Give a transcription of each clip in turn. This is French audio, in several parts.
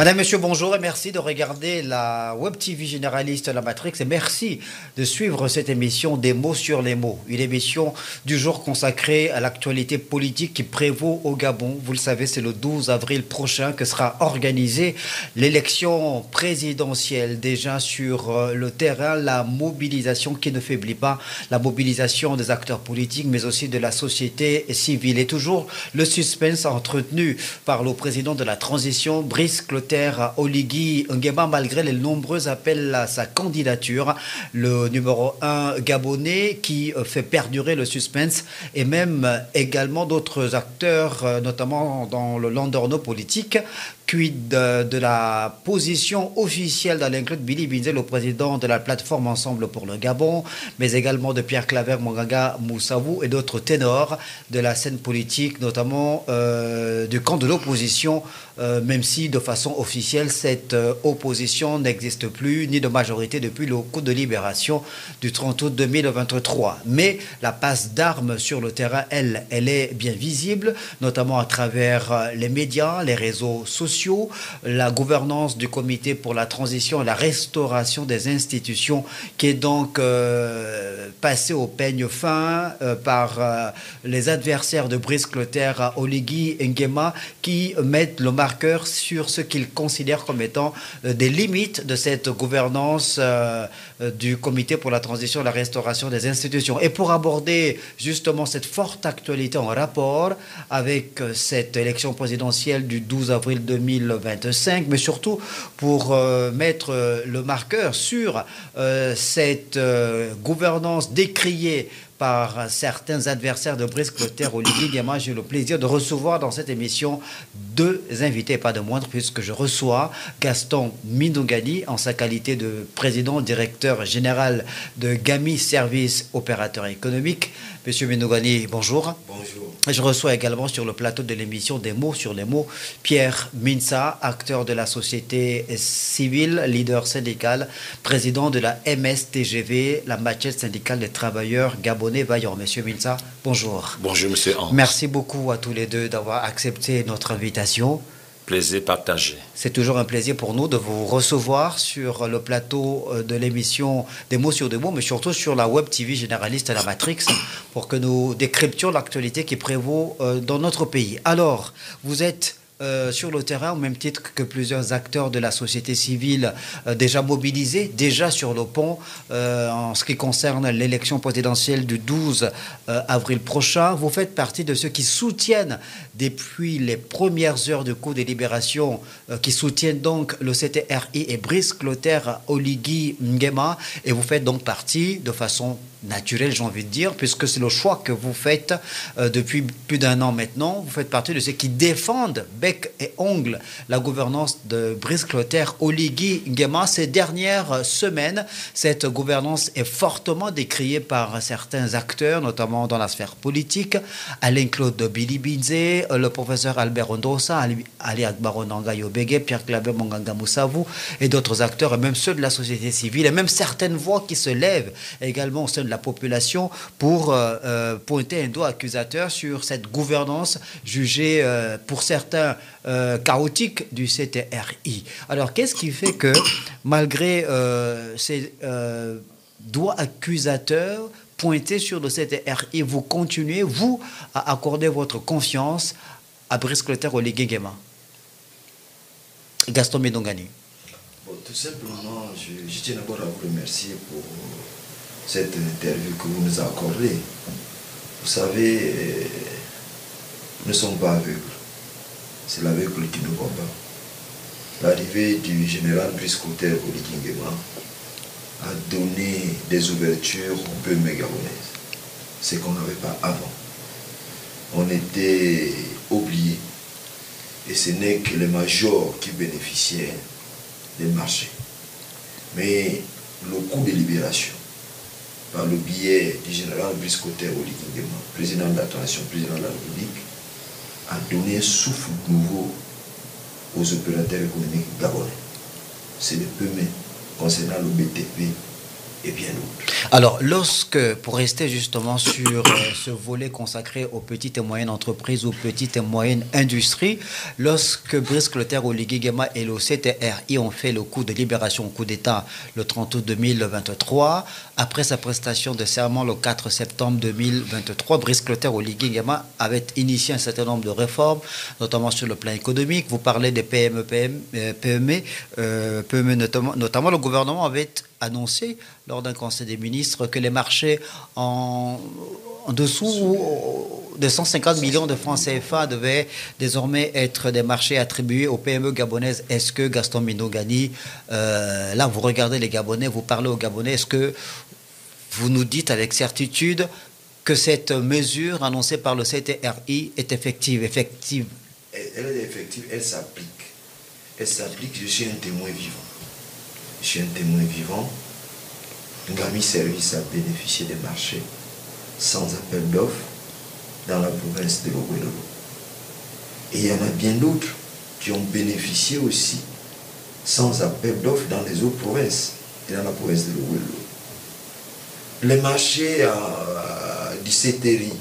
Madame, Monsieur, bonjour et merci de regarder la Web TV généraliste La Matrix et merci de suivre cette émission des mots sur les mots, une émission du jour consacrée à l'actualité politique qui prévaut au Gabon. Vous le savez, c'est le 12 avril prochain que sera organisée l'élection présidentielle. Déjà sur le terrain, la mobilisation qui ne faiblit pas, la mobilisation des acteurs politiques mais aussi de la société civile. Et toujours le suspense entretenu par le président de la transition, Brice Clotaire Oligui Nguema, malgré les nombreux appels à sa candidature, le numéro 1 gabonais qui fait perdurer le suspense et même également d'autres acteurs, notamment dans le landerneau politique. Quid de la position officielle d'Alain-Claude Billy-Binze, le président de la plateforme Ensemble pour le Gabon, mais également de Pierre Claver Monganga Moussavou et d'autres ténors de la scène politique, notamment du camp de l'opposition, même si de façon officielle cette opposition n'existe plus, ni de majorité depuis le coup de libération du 30 août 2023. Mais la passe d'armes sur le terrain, elle est bien visible, notamment à travers les médias, les réseaux sociaux, la gouvernance du comité pour la transition et la restauration des institutions qui est donc passée au peigne fin par les adversaires de Brice Clotaire Oligui Nguema qui mettent le marqueur sur ce qu'ils considèrent comme étant des limites de cette gouvernance du comité pour la transition et la restauration des institutions. Et pour aborder justement cette forte actualité en rapport avec cette élection présidentielle du 12 avril 2025, mais surtout pour mettre le marqueur sur cette gouvernance décriée par certains adversaires de Brice Clotaire Oligui Nguema, j'ai le plaisir de recevoir dans cette émission deux invités, pas de moindre, puisque je reçois Gaston Minongani en sa qualité de président directeur général de GAMI Service Opérateur Économique. Monsieur Minongani, bonjour. Bonjour. Je reçois également sur le plateau de l'émission des mots sur les mots Pierre Minsa, acteur de la société civile, leader syndical, président de la MSTGV, la Machette syndicale des travailleurs gabonais vaillants. Monsieur Minsa, bonjour. Bonjour, monsieur Hans. Merci beaucoup à tous les deux d'avoir accepté notre invitation. Plaisir partagé. C'est toujours un plaisir pour nous de vous recevoir sur le plateau de l'émission des mots sur des mots, mais surtout sur la Web TV généraliste La Matrix, pour que nous décryptions l'actualité qui prévaut dans notre pays. Alors, vous êtes sur le terrain, au même titre que plusieurs acteurs de la société civile déjà mobilisés, déjà sur le pont, en ce qui concerne l'élection présidentielle du 12 avril prochain. Vous faites partie de ceux qui soutiennent, depuis les premières heures du coup de libération, qui soutiennent donc le CTRI et Brice Clotaire Oligui Nguema, et vous faites donc partie de façon naturelle, j'ai envie de dire, puisque c'est le choix que vous faites depuis plus d'un an maintenant. Vous faites partie de ceux qui défendent bec et ongle la gouvernance de Brice Clotaire Oligui Nguema. Ces dernières semaines, cette gouvernance est fortement décriée par certains acteurs, notamment dans la sphère politique. Alain-Claude Billy-Binze, le professeur Albert Ondossa, Ali Akbaro Nangayo Bégué, Pierre Claver Monganga Moussavou et d'autres acteurs, et même ceux de la société civile, et même certaines voix qui se lèvent également au sein de la population pour pointer un doigt accusateur sur cette gouvernance jugée pour certains chaotique du CTRI. Alors, qu'est-ce qui fait que, malgré ces doigts accusateurs pointés sur le CTRI, vous continuez, vous, à accorder votre confiance à Brice Clotaire Oligui Nguema? Gaston Minongani. Bon, tout simplement, je tiens d'abord à vous remercier pour cette interview que vous nous accordez. Vous savez, nous ne sommes pas aveugles. C'est l'aveugle qui nous combat. L'arrivée du général Brice Clotaire Oligui Nguema a donné des ouvertures au peuple gabonais. Ce qu'on n'avait pas avant. On était oubliés. Et ce n'est que les majors qui bénéficiaient des marchés. Mais le coup de libération, par le biais du général Brice Clotaire Oligui Nguema, président de la transition, président de la République, a donné un souffle nouveau aux opérateurs économiques gabonais. C'est le premier concernant le BTP et bien d'autres. Alors, pour rester justement sur ce volet consacré aux petites et moyennes entreprises ou petites et moyennes industries, lorsque Brice Clotaire, Oligui Nguema et le CTRI ont fait le coup de libération, coup d'État le 30 août 2023, après sa prestation de serment le 4 septembre 2023, Brice Clotaire, Oligui Nguema avait initié un certain nombre de réformes, notamment sur le plan économique. Vous parlez des PME, notamment le gouvernement avait annoncé lors d'un conseil des ministres que les marchés en dessous de 150 millions de francs CFA devaient désormais être des marchés attribués aux PME gabonaises. Est-ce que Gaston Minogani, là vous regardez les Gabonais, vous parlez aux Gabonais, est-ce que vous nous dites avec certitude que cette mesure annoncée par le CTRI est effective? Elle est effective, elle s'applique. Elle s'applique, je suis un témoin vivant. Je suis un témoin vivant. Ngami Service a bénéficié des marchés sans appel d'offres dans la province de l'Ouélolo. Et il y en a bien d'autres qui ont bénéficié aussi sans appel d'offres dans les autres provinces et dans la province de l'Ouélolo. Les marchés du CTRI,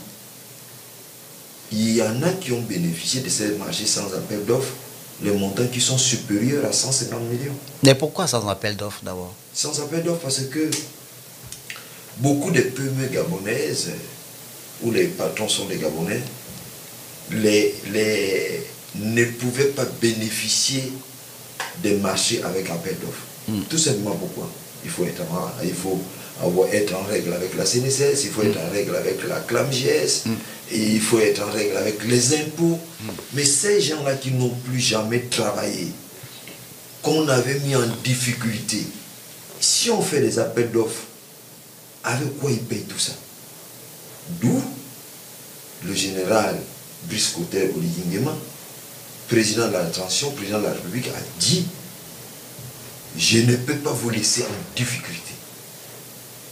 il y en a qui ont bénéficié de ces marchés sans appel d'offres, les montants qui sont supérieurs à 150 millions. Mais pourquoi sans appel d'offres d'abord? Sans appel d'offres parce que beaucoup de PME gabonaises, où les patrons sont des Gabonais, ne pouvaient pas bénéficier des marchés avec appel d'offres. Tout simplement pourquoi? Il faut être en règle avec la CNSS, il faut être en règle avec la CLAMGS, et il faut être en règle avec les impôts. Mais ces gens-là qui n'ont plus jamais travaillé, qu'on avait mis en difficulté, si on fait des appels d'offres, avec quoi ils payent tout ça? D'où le général Brice Clotaire Oligui Nguema, président de la transition, président de la République, a dit: je ne peux pas vous laisser en difficulté.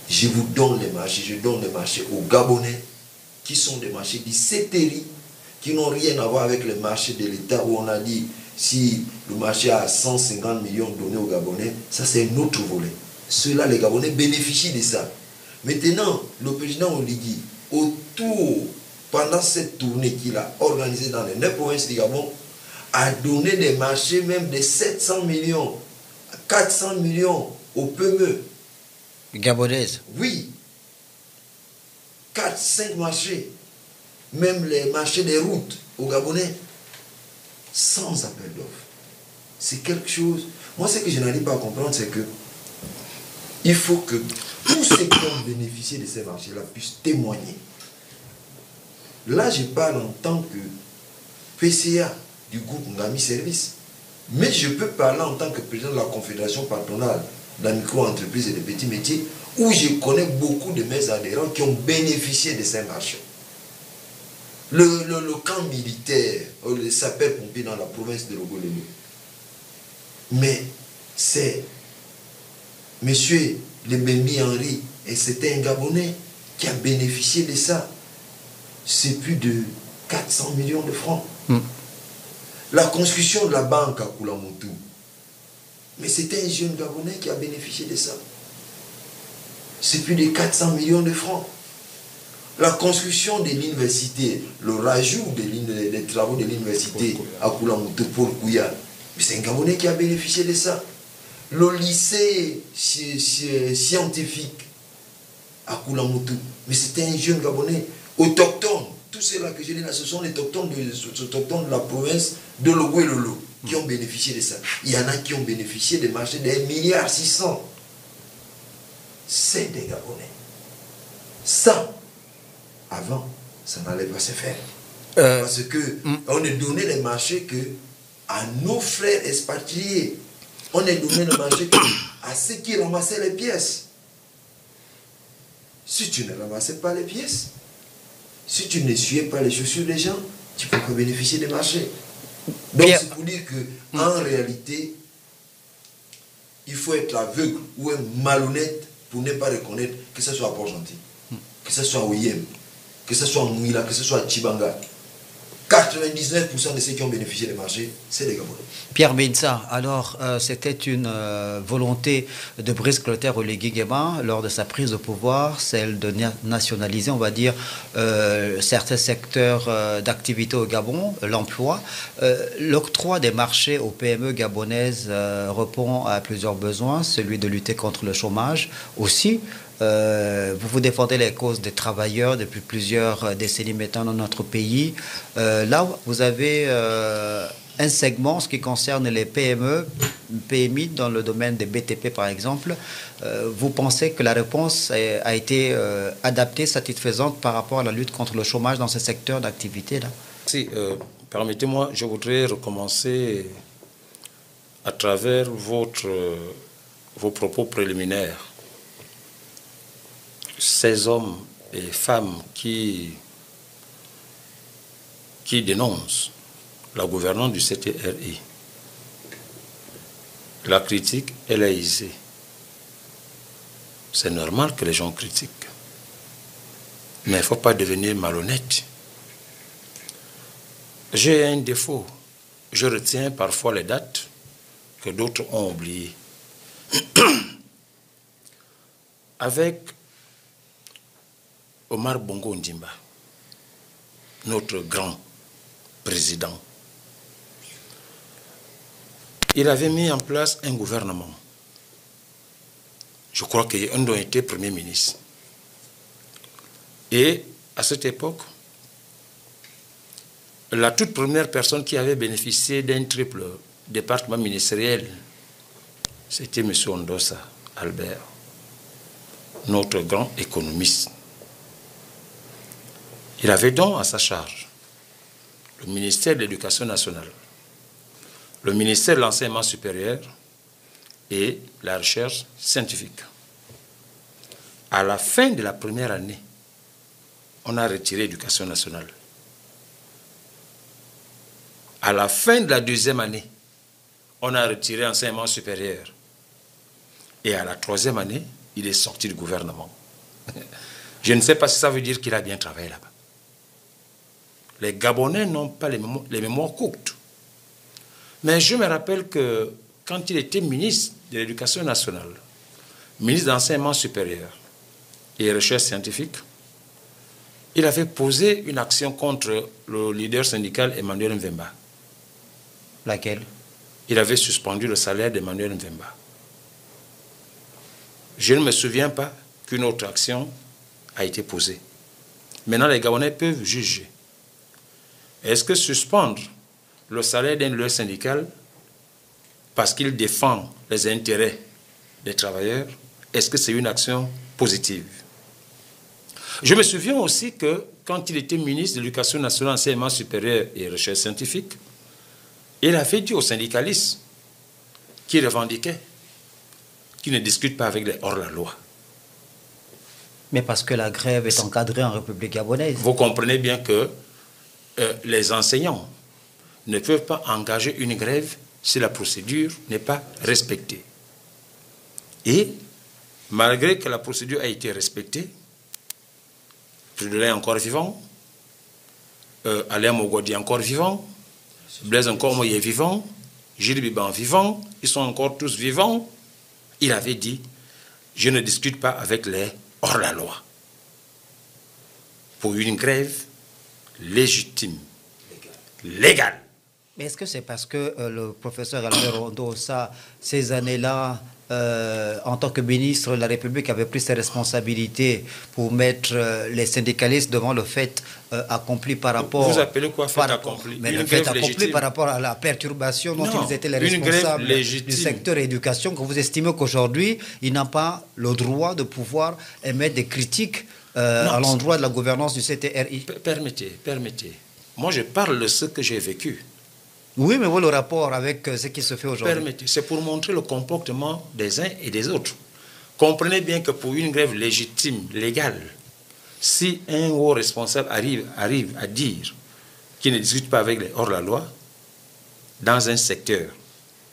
Je vous donne les marchés, je donne les marchés aux Gabonais, qui sont des marchés du CTRI, qui n'ont rien à voir avec les marchés de l'État, où on a dit si le marché a 150 millions donnés aux Gabonais, ça c'est un autre volet. Ceux-là, les Gabonais bénéficient de ça. Maintenant, le président Oligui, pendant cette tournée qu'il a organisée dans les 9 provinces du Gabon, a donné des marchés même de 700 millions, 400 millions aux PME. Gabonaises? Oui. 4-5 marchés. Même les marchés des routes aux Gabonais, sans appel d'offres. C'est quelque chose. Moi, ce que je n'arrive pas à comprendre, c'est que il faut que tous ceux qui ont bénéficié de ces marchés-là puissent témoigner. Là, je parle en tant que PCA du groupe Ngami Service. Mais je peux parler en tant que président de la Confédération patronale de la micro-entreprise et des petits métiers, où je connais beaucoup de mes adhérents qui ont bénéficié de ces marchés. Le camp militaire, les sapeurs-pompiers dans la province de l'Ouélolo. Mais c'est M. Lebembi Henri, et c'était un Gabonais qui a bénéficié de ça. C'est plus de 400 millions de francs. La construction de la banque à Koulamoutou, mais c'était un jeune Gabonais qui a bénéficié de ça. C'est plus de 400 millions de francs. La construction de l'université, le rajout des travaux de l'université à Koulamoutou pour Kouya, mais c'est un Gabonais qui a bénéficié de ça. Le lycée scientifique à Koulamoutou, mais c'était un jeune Gabonais autochtone. Tous ceux-là que j'ai dit là, ce sont les autochtones de la province de l'Ouélolo qui ont bénéficié de ça. Il y en a qui ont bénéficié des marchés de 1,6 milliard. C'est des Gabonais. Ça, avant, ça n'allait pas se faire. Parce qu'on ne donnait les marchés que à nos frères expatriés. On ne donnait les marchés que à ceux qui ramassaient les pièces. Si tu ne ramassais pas les pièces, si tu n'essuyais pas les chaussures des gens, tu ne peux pas bénéficier des marchés. Donc c'est pour dire qu'en réalité, il faut être aveugle ou malhonnête pour ne pas reconnaître que ce soit à Port-Gentil, que ce soit à Oyem, que ce soit à Mouila, que ce soit à Chibanga. 4 99% de ceux qui ont bénéficié des marchés, c'est les Gabonais. Pierre Mensah, alors c'était une volonté de Brice Clotaire Oligui Nguema lors de sa prise de pouvoir, celle de nationaliser, on va dire, certains secteurs d'activité au Gabon, l'emploi. L'octroi des marchés aux PME gabonaises répond à plusieurs besoins, celui de lutter contre le chômage aussi. Vous défendez les causes des travailleurs depuis plusieurs décennies maintenant dans notre pays. Là, vous avez un segment, ce qui concerne les PME, PMI dans le domaine des BTP par exemple. Vous pensez que la réponse a été adaptée, satisfaisante par rapport à la lutte contre le chômage dans ce secteur d'activité-là? Si, permettez-moi, je voudrais recommencer à travers vos propos préliminaires. Ces hommes et femmes qui dénoncent la gouvernance du CTRI, la critique, elle est aisée. C'est normal que les gens critiquent. Mais il ne faut pas devenir malhonnête. J'ai un défaut. Je retiens parfois les dates que d'autres ont oubliées. Avec Omar Bongo Ondimba, notre grand président, il avait mis en place un gouvernement. Je crois qu'un d'eux était Premier ministre. Et à cette époque, la toute première personne qui avait bénéficié d'un triple département ministériel, c'était M. Ondosa Albert, notre grand économiste. Il avait donc à sa charge le ministère de l'Éducation nationale, le ministère de l'Enseignement supérieur et la recherche scientifique. À la fin de la première année, on a retiré l'Éducation nationale. À la fin de la deuxième année, on a retiré l'enseignement supérieur. Et à la troisième année, il est sorti du gouvernement. Je ne sais pas si ça veut dire qu'il a bien travaillé là-bas. Les Gabonais n'ont pas les mémoires courtes. Mais je me rappelle que quand il était ministre de l'Éducation nationale, ministre de l'Enseignement supérieur et recherche scientifique, il avait posé une action contre le leader syndical Emmanuel Mvemba. Laquelle? Il avait suspendu le salaire d'Emmanuel Mvemba. Je ne me souviens pas qu'une autre action a été posée. Maintenant, les Gabonais peuvent juger. Est-ce que suspendre le salaire d'un leader syndical parce qu'il défend les intérêts des travailleurs, est-ce que c'est une action positive? Je me souviens aussi que quand il était ministre de l'Éducation nationale, enseignement supérieur et recherche scientifique, il avait dit aux syndicalistes qui revendiquaient qu'ils ne discutent pas avec les hors-la-loi. Mais parce que la grève est encadrée en République gabonaise. Vous comprenez bien que les enseignants ne peuvent pas engager une grève si la procédure n'est pas respectée. Et malgré que la procédure a été respectée, Prudhomme est encore vivant, Alain Mogodi est encore vivant, Blaise Nkormoy est vivant, Gilles Biban vivant, ils sont encore tous vivants. Il avait dit, je ne discute pas avec les hors-la-loi. Pour une grève légitime, légale. Mais est-ce que c'est parce que le professeur Albert Ondosa, ces années-là, en tant que ministre de la République, avait pris ses responsabilités pour mettre les syndicalistes devant le fait accompli par rapport... Vous appelez quoi fait accompli? Mais le fait accompli par rapport à la perturbation dont ils étaient les responsables du secteur éducation, que vous estimez qu'aujourd'hui, ils n'ont pas le droit de pouvoir émettre des critiques à l'endroit de la gouvernance du CTRI? Permettez. Moi, je parle de ce que j'ai vécu. Oui, mais voilà le rapport avec ce qui se fait aujourd'hui. Permettez, c'est pour montrer le comportement des uns et des autres. Comprenez bien que pour une grève légitime, légale, si un haut responsable arrive à dire qu'il ne discute pas avec les hors-la-loi, dans un secteur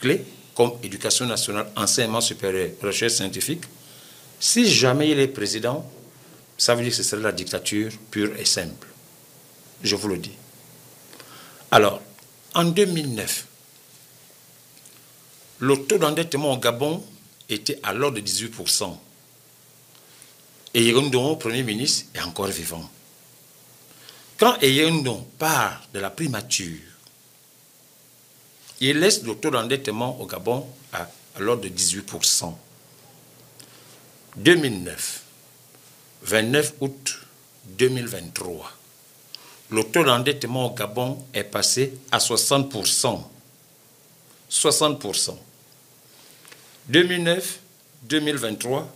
clé, comme éducation nationale, enseignement supérieur, recherche scientifique, si jamais il est président, ça veut dire que ce serait la dictature pure et simple. Je vous le dis. Alors, en 2009, le taux d'endettement au Gabon était à l'ordre de 18%. Et Yéroundon, Premier ministre, est encore vivant. Quand Yéroundon part de la primature, il laisse le taux d'endettement au Gabon à l'ordre de 18%. 2009, 29 août 2023, le taux d'endettement au Gabon est passé à 60%. 60%. 2009, 2023,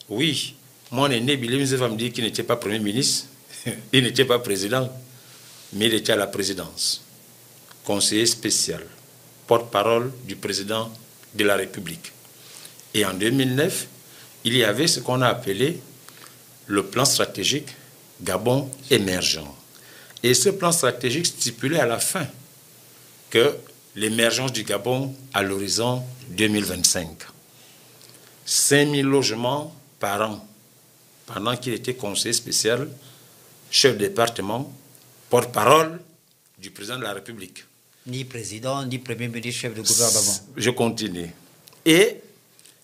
oui, mon aîné Billy va me dire qu'il n'était pas Premier ministre, il n'était pas président, mais il était à la présidence. Conseiller spécial, porte-parole du président de la République. Et en 2009, il y avait ce qu'on a appelé le plan stratégique Gabon émergent. Et ce plan stratégique stipulait à la fin que l'émergence du Gabon à l'horizon 2025. 5000 logements par an, pendant qu'il était conseiller spécial, chef de département, porte-parole du président de la République. Ni président, ni premier ministre, chef de gouvernement. Je continue. Et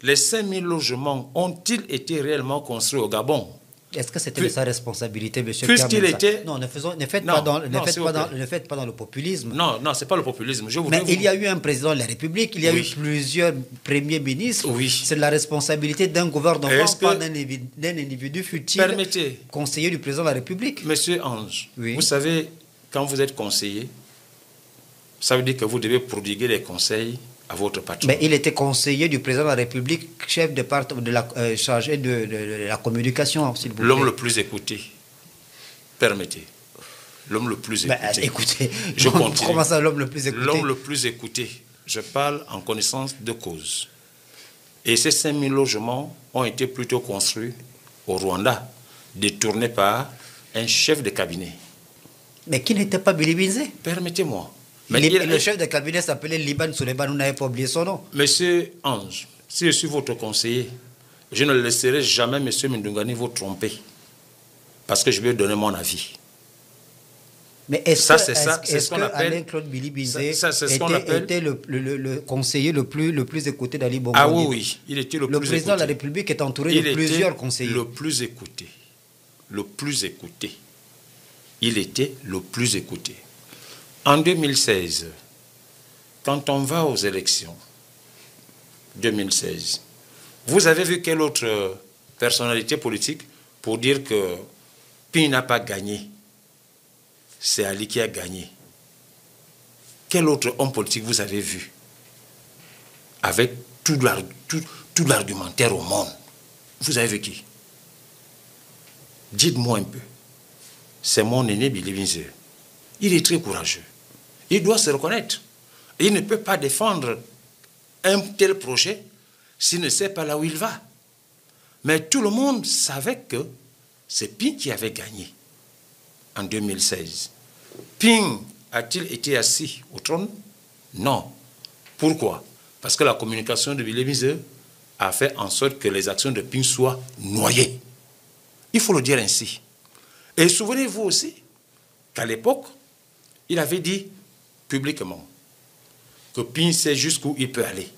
les 5000 logements ont-ils été réellement construits au Gabon? Est-ce que c'était de sa responsabilité, monsieur Puisqu'il était... Non, ne faites pas dans le populisme. Non, ce n'est pas le populisme. Mais il y a eu un président de la République, il y a eu plusieurs premiers ministres. Oui. C'est la responsabilité d'un gouvernement, pas d'un individu futile, conseiller du président de la République. Monsieur Ange, vous savez, quand vous êtes conseiller, ça veut dire que vous devez prodiguer des conseils à votre patron. Mais il était conseiller du président de la République, chef de chargé de la communication, s'il vous plaît. L'homme le plus écouté. Permettez. L'homme le plus écouté. Écoutez, je continue. Comment ça, l'homme le plus écouté? L'homme le plus écouté. Je parle en connaissance de cause. Et ces 5000 logements ont été plutôt construits au Rwanda, détournés par un chef de cabinet. Mais qui n'était pas Bilibinzé? Permettez-moi. Mais le chef de cabinet s'appelait Liban Souleymane, vous n'avez pas oublié son nom. Monsieur Ange, si je suis votre conseiller, je ne laisserai jamais monsieur Mndungani vous tromper. Parce que je vais donner mon avis. Mais est-ce que Alain Claude Bilibinzé était le conseiller le plus écouté d'Ali Bongo? Ah oui, il était le plus écouté. Le président de la République est entouré de plusieurs conseillers. Le plus écouté. Le plus écouté. Il était le plus écouté. En 2016, quand on va aux élections, 2016, vous avez vu quelle autre personnalité politique pour dire que Pi n'a pas gagné? C'est Ali qui a gagné. Quel autre homme politique vous avez vu avec tout l'argumentaire au monde? Vous avez vu qui? Dites-moi un peu. C'est mon aîné Bilibinzé. Il est très courageux. Il doit se reconnaître. Il ne peut pas défendre un tel projet s'il ne sait pas là où il va. Mais tout le monde savait que c'est Ping qui avait gagné en 2016. Ping a-t-il été assis au trône? Non. Pourquoi? Parce que la communication de Bilibinzé a fait en sorte que les actions de Ping soient noyées. Il faut le dire ainsi. Et souvenez-vous aussi qu'à l'époque, il avait dit publiquement que Ping sait jusqu'où il peut aller.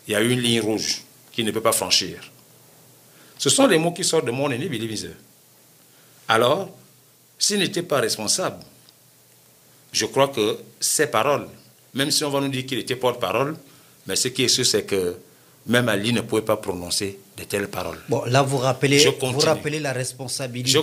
Il y a une ligne rouge qu'il ne peut pas franchir. Ce sont les mots qui sortent de mon aîné Bilibinzé. Alors, s'il n'était pas responsable, je crois que ces paroles, même si on va nous dire qu'il était porte-parole, mais ce qui est sûr, c'est que même Ali ne pouvait pas prononcer de telles paroles. Bon, là, vous rappelez la responsabilité.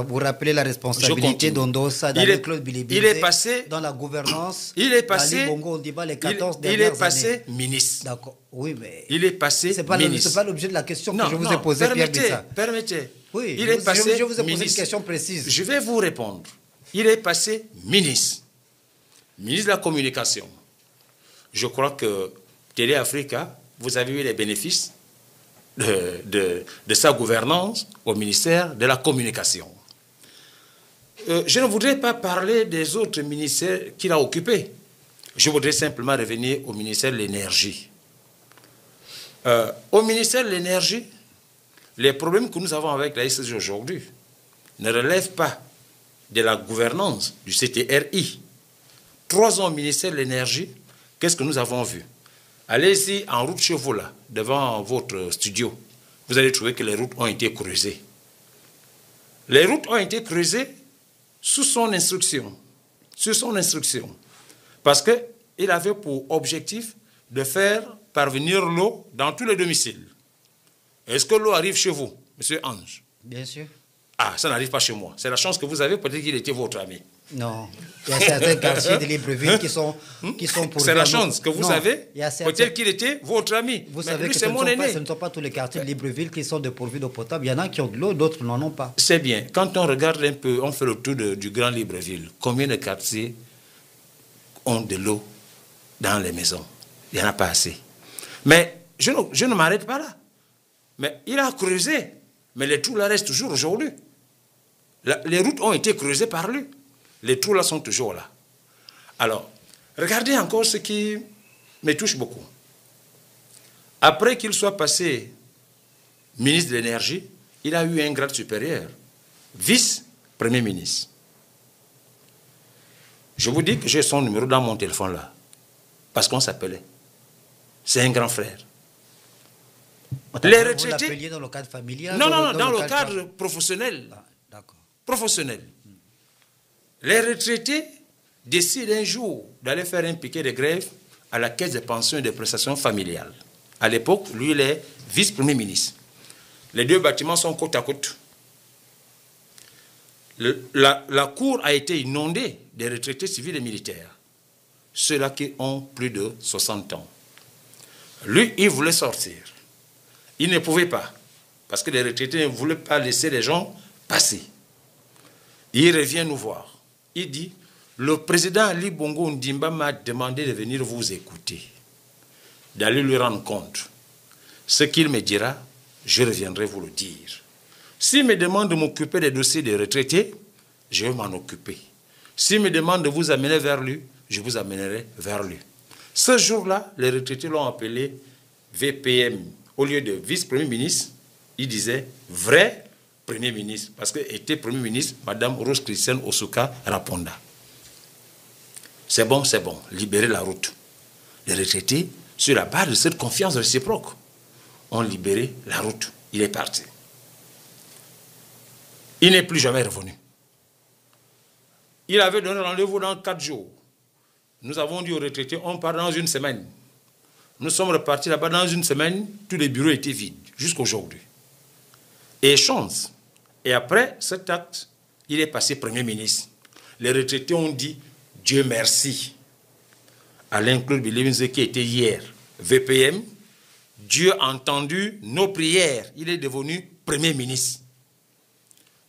Vous rappelez la responsabilité d'Ondossa, d'Alain Claude Bilibinzé dans la gouvernance. Il est passé. Bongo Ondimba les 14 dernières années. Il est passé ministre. D'accord. Oui, mais. Il est passé ministre. C'est pas l'objet de la question que je vous ai posée, Pierre Bissa. Permettez. Oui, il est passé je vous ai posé ministre. une question précise. Je vais vous répondre. Il est passé ministre. Ministre de la Communication. Je crois que Télé Africa, vous avez eu les bénéfices de sa gouvernance au ministère de la Communication. Je ne voudrais pas parler des autres ministères qu'il a occupés. Je voudrais simplement revenir au ministère de l'Énergie. Au ministère de l'Énergie, les problèmes que nous avons avec la SSG aujourd'hui ne relèvent pas de la gouvernance du CTRI, 3 ans au ministère de l'Énergie, qu'est-ce que nous avons vu? Allez-y en route chez vous, là, devant votre studio. Vous allez trouver que les routes ont été creusées. Les routes ont été creusées sous son instruction. Sur son instruction. Parce qu'il avait pour objectif de faire parvenir l'eau dans tous les domiciles. Est-ce que l'eau arrive chez vous, monsieur Ange? Bien sûr. Ah, ça n'arrive pas chez moi. C'est la chance que vous avez, peut-être qu'il était votre ami. Non. Il y a certains quartiers de Libreville qui sont pour... C'est la chance que vous avez. Certains... Peut-être qu'il était votre ami. Vous savez que ce ne sont pas tous les quartiers de Libreville qui sont dépourvus d'eau potable. Il y en a qui ont de l'eau, d'autres n'en ont pas. C'est bien. Quand on regarde un peu, on fait le tour du grand Libreville, combien de quartiers ont de l'eau dans les maisons? Il n'y en a pas assez. Mais je ne m'arrête pas là. Mais il a creusé. Mais les trous là restent toujours aujourd'hui. Les routes ont été creusées par lui. Les trous là sont toujours là. Alors, regardez encore ce qui me touche beaucoup. Après qu'il soit passé ministre de l'Énergie, il a eu un grade supérieur, vice-premier ministre. Je vous dis que j'ai son numéro dans mon téléphone là, parce qu'on s'appelait. C'est un grand frère. Les retraités... Vous dans le cadre familial? Non, dans le cadre professionnel. Ah, d'accord. Professionnel. Les retraités décident un jour d'aller faire un piquet de grève à la caisse des pensions et des prestations familiales. À l'époque, lui, il est vice-premier ministre. Les 2 bâtiments sont côte à côte. La cour a été inondée des retraités civils et militaires. Ceux-là qui ont plus de 60 ans. Lui, il voulait sortir. Il ne pouvait pas, parce que les retraités ne voulaient pas laisser les gens passer. Il revient nous voir. Il dit, le président Ali Bongo Ndimba m'a demandé de venir vous écouter, d'aller lui rendre compte. Ce qu'il me dira, je reviendrai vous le dire. S'il me demande de m'occuper des dossiers des retraités, je vais m'en occuper. S'il me demande de vous amener vers lui, je vous amènerai vers lui. Ce jour-là, les retraités l'ont appelé VPM. Au lieu de vice-premier ministre, il disait vrai premier ministre. Parce que était premier ministre, Madame Rose Christiane Osuka Raponda. C'est bon, libérez la route. Les retraités, sur la base de cette confiance réciproque, ont libéré la route. Il est parti. Il n'est plus jamais revenu. Il avait donné rendez-vous dans 4 jours. Nous avons dit aux retraités, on part dans une semaine. Nous sommes repartis là-bas dans une semaine, tous les bureaux étaient vides, jusqu'aujourd'hui. Et chance. Et après cet acte, il est passé Premier ministre. Les retraités ont dit, Dieu merci. Alain-Claude Biléminze qui était hier VPM, Dieu a entendu nos prières. Il est devenu Premier ministre.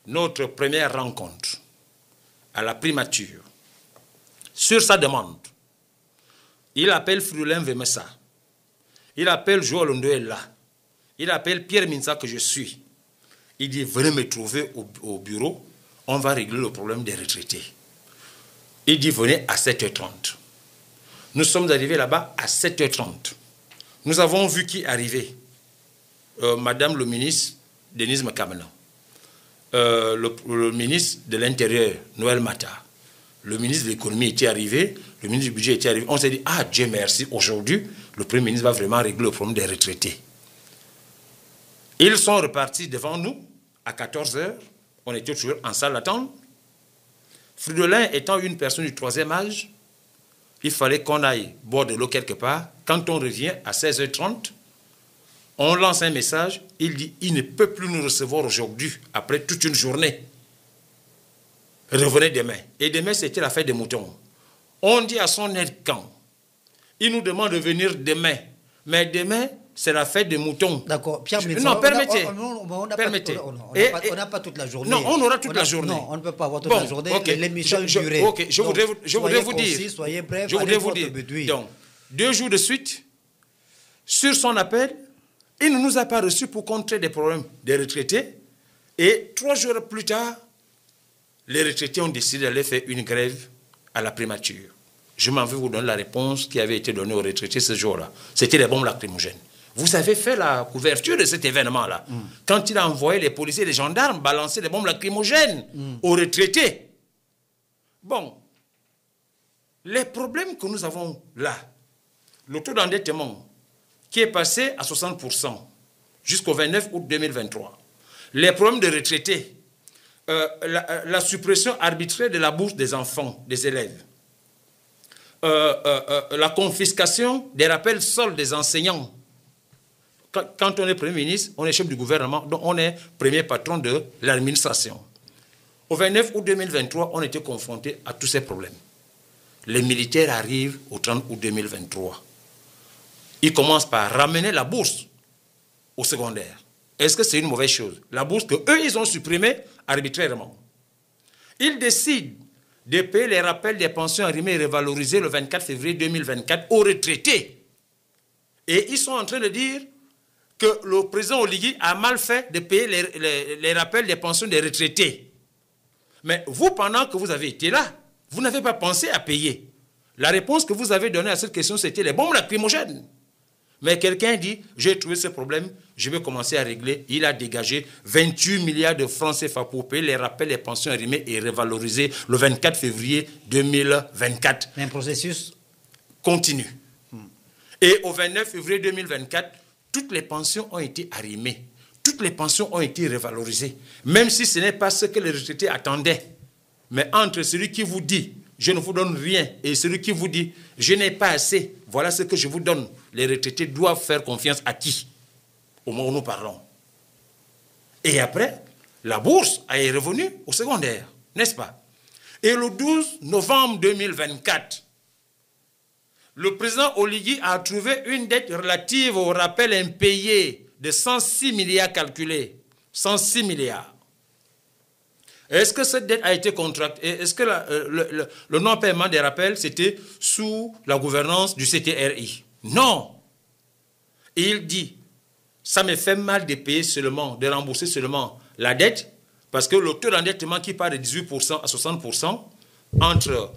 Notre première rencontre à la primature, sur sa demande, il appelle Fridolin Vemessa. Il appelle Joël Ondoella. Il appelle Pierre Minsa que je suis. Il dit, venez me trouver au bureau, on va régler le problème des retraités. Il dit, venez à 7h30. Nous sommes arrivés là-bas à 7h30. Nous avons vu qui arrivait. Madame le ministre, Denise Makamena. Le ministre de l'Intérieur, Noël Mata. Le ministre de l'Économie était arrivé, le ministre du Budget était arrivé. On s'est dit, ah Dieu merci, aujourd'hui, le Premier ministre va vraiment régler le problème des retraités. Ils sont repartis devant nous à 14h. On était toujours en salle d'attente. Fridolin étant une personne du 3e âge, il fallait qu'on aille boire de l'eau quelque part. Quand on revient à 16h30, on lance un message. Il dit, il ne peut plus nous recevoir aujourd'hui, après toute une journée. Revenez demain. Et demain, c'était la fête des moutons. On dit à son aide quand? Il nous demande de venir demain. Mais demain, c'est la fête des moutons. D'accord. Pierre, non, permettez. Permettez. On n'a pas toute la journée. Non, on aura toute la journée. Non, on ne peut pas avoir toute la journée. Okay. L'émission durée. Ok, je voudrais vous dire. Soyez bref. Je voudrais vous dire. Donc, 2 jours de suite, sur son appel, il ne nous a pas reçus pour contrer des problèmes des retraités. Et 3 jours plus tard, les retraités ont décidé d'aller faire une grève à la primature. Je m'en vais vous donner la réponse qui avait été donnée aux retraités ce jour-là. C'était les bombes lacrymogènes. Vous avez fait la couverture de cet événement-là. Quand il a envoyé les policiers et les gendarmes balancer les bombes lacrymogènes aux retraités. Bon. les problèmes que nous avons là, le taux d'endettement qui est passé à 60% jusqu'au 29 août 2023, les problèmes de retraités, la suppression arbitraire de la bourse des enfants, des élèves, la confiscation des rappels soldes des enseignants. Quand on est Premier ministre, on est chef du gouvernement, donc on est premier patron de l'administration. Au 29 août 2023, on était confronté à tous ces problèmes. Les militaires arrivent au 30 août 2023. Ils commencent par ramener la bourse au secondaire. Est-ce que c'est une mauvaise chose? La bourse qu'eux, ils ont supprimée arbitrairement. Ils décident de payer les rappels des pensions arrimées et revalorisées le 24 février 2024 aux retraités. Et ils sont en train de dire que le président Oligui a mal fait de payer les rappels des pensions des retraités. Mais vous, pendant que vous avez été là, vous n'avez pas pensé à payer. La réponse que vous avez donnée à cette question, c'était les bombes lacrymogènes. Mais quelqu'un dit, j'ai trouvé ce problème, je vais commencer à régler. Il a dégagé 28 milliards de francs CFA pour payer les rappels des pensions arrimées et revaloriser le 24 février 2024. Un processus continue. Et au 29 février 2024, toutes les pensions ont été arrimées. Toutes les pensions ont été revalorisées. Même si ce n'est pas ce que les retraités attendaient. Mais entre celui qui vous dit, je ne vous donne rien, et celui qui vous dit, je n'ai pas assez, voilà ce que je vous donne. Les retraités doivent faire confiance à qui? Au moment où nous parlons. Et après, la bourse est revenue au secondaire, n'est-ce pas? Et le 12 novembre 2024, le président Oligui a trouvé une dette relative au rappel impayé de 106 milliards calculés. 106 milliards. Est-ce que cette dette a été contractée? Est-ce que le non-paiement des rappels, c'était sous la gouvernance du CTRI? Non. Et il dit, ça me fait mal de payer seulement, de rembourser seulement la dette, parce que le taux d'endettement qui part de 18% à 60% entre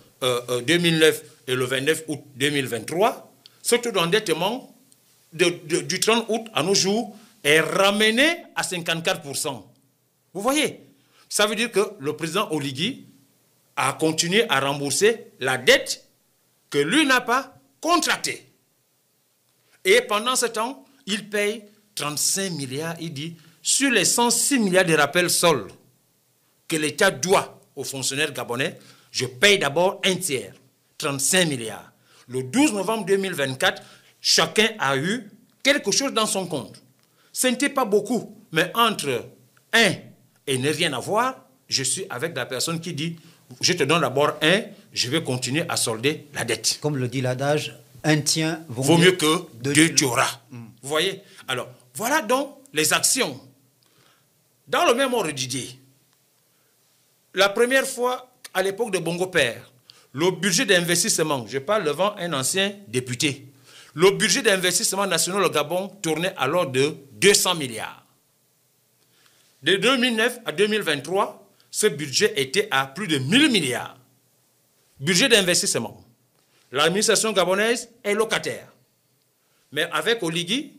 2009 et le 29 août 2023, ce taux d'endettement du 30 août à nos jours est ramené à 54%. Vous voyez? Ça veut dire que le président Oligui a continué à rembourser la dette que lui n'a pas contractée. Et pendant ce temps, il paye 35 milliards, il dit, sur les 106 milliards de rappels soldes que l'État doit aux fonctionnaires gabonais, je paye d'abord un tiers, 35 milliards. Le 12 novembre 2024, chacun a eu quelque chose dans son compte. Ce n'était pas beaucoup, mais entre 1 et ne rien avoir, je suis avec la personne qui dit, je te donne d'abord 1, je vais continuer à solder la dette. Comme le dit l'adage, un tien vaut mieux que 2 tu auras. Vous voyez? Alors, voilà donc les actions. Dans le même ordre d'idée, la première fois, à l'époque de Bongo Père, le budget d'investissement, je parle devant un ancien député, le budget d'investissement national au Gabon tournait alors de 200 milliards. De 2009 à 2023, ce budget était à plus de 1000 milliards. Budget d'investissement. L'administration gabonaise est locataire. Mais avec Oligui,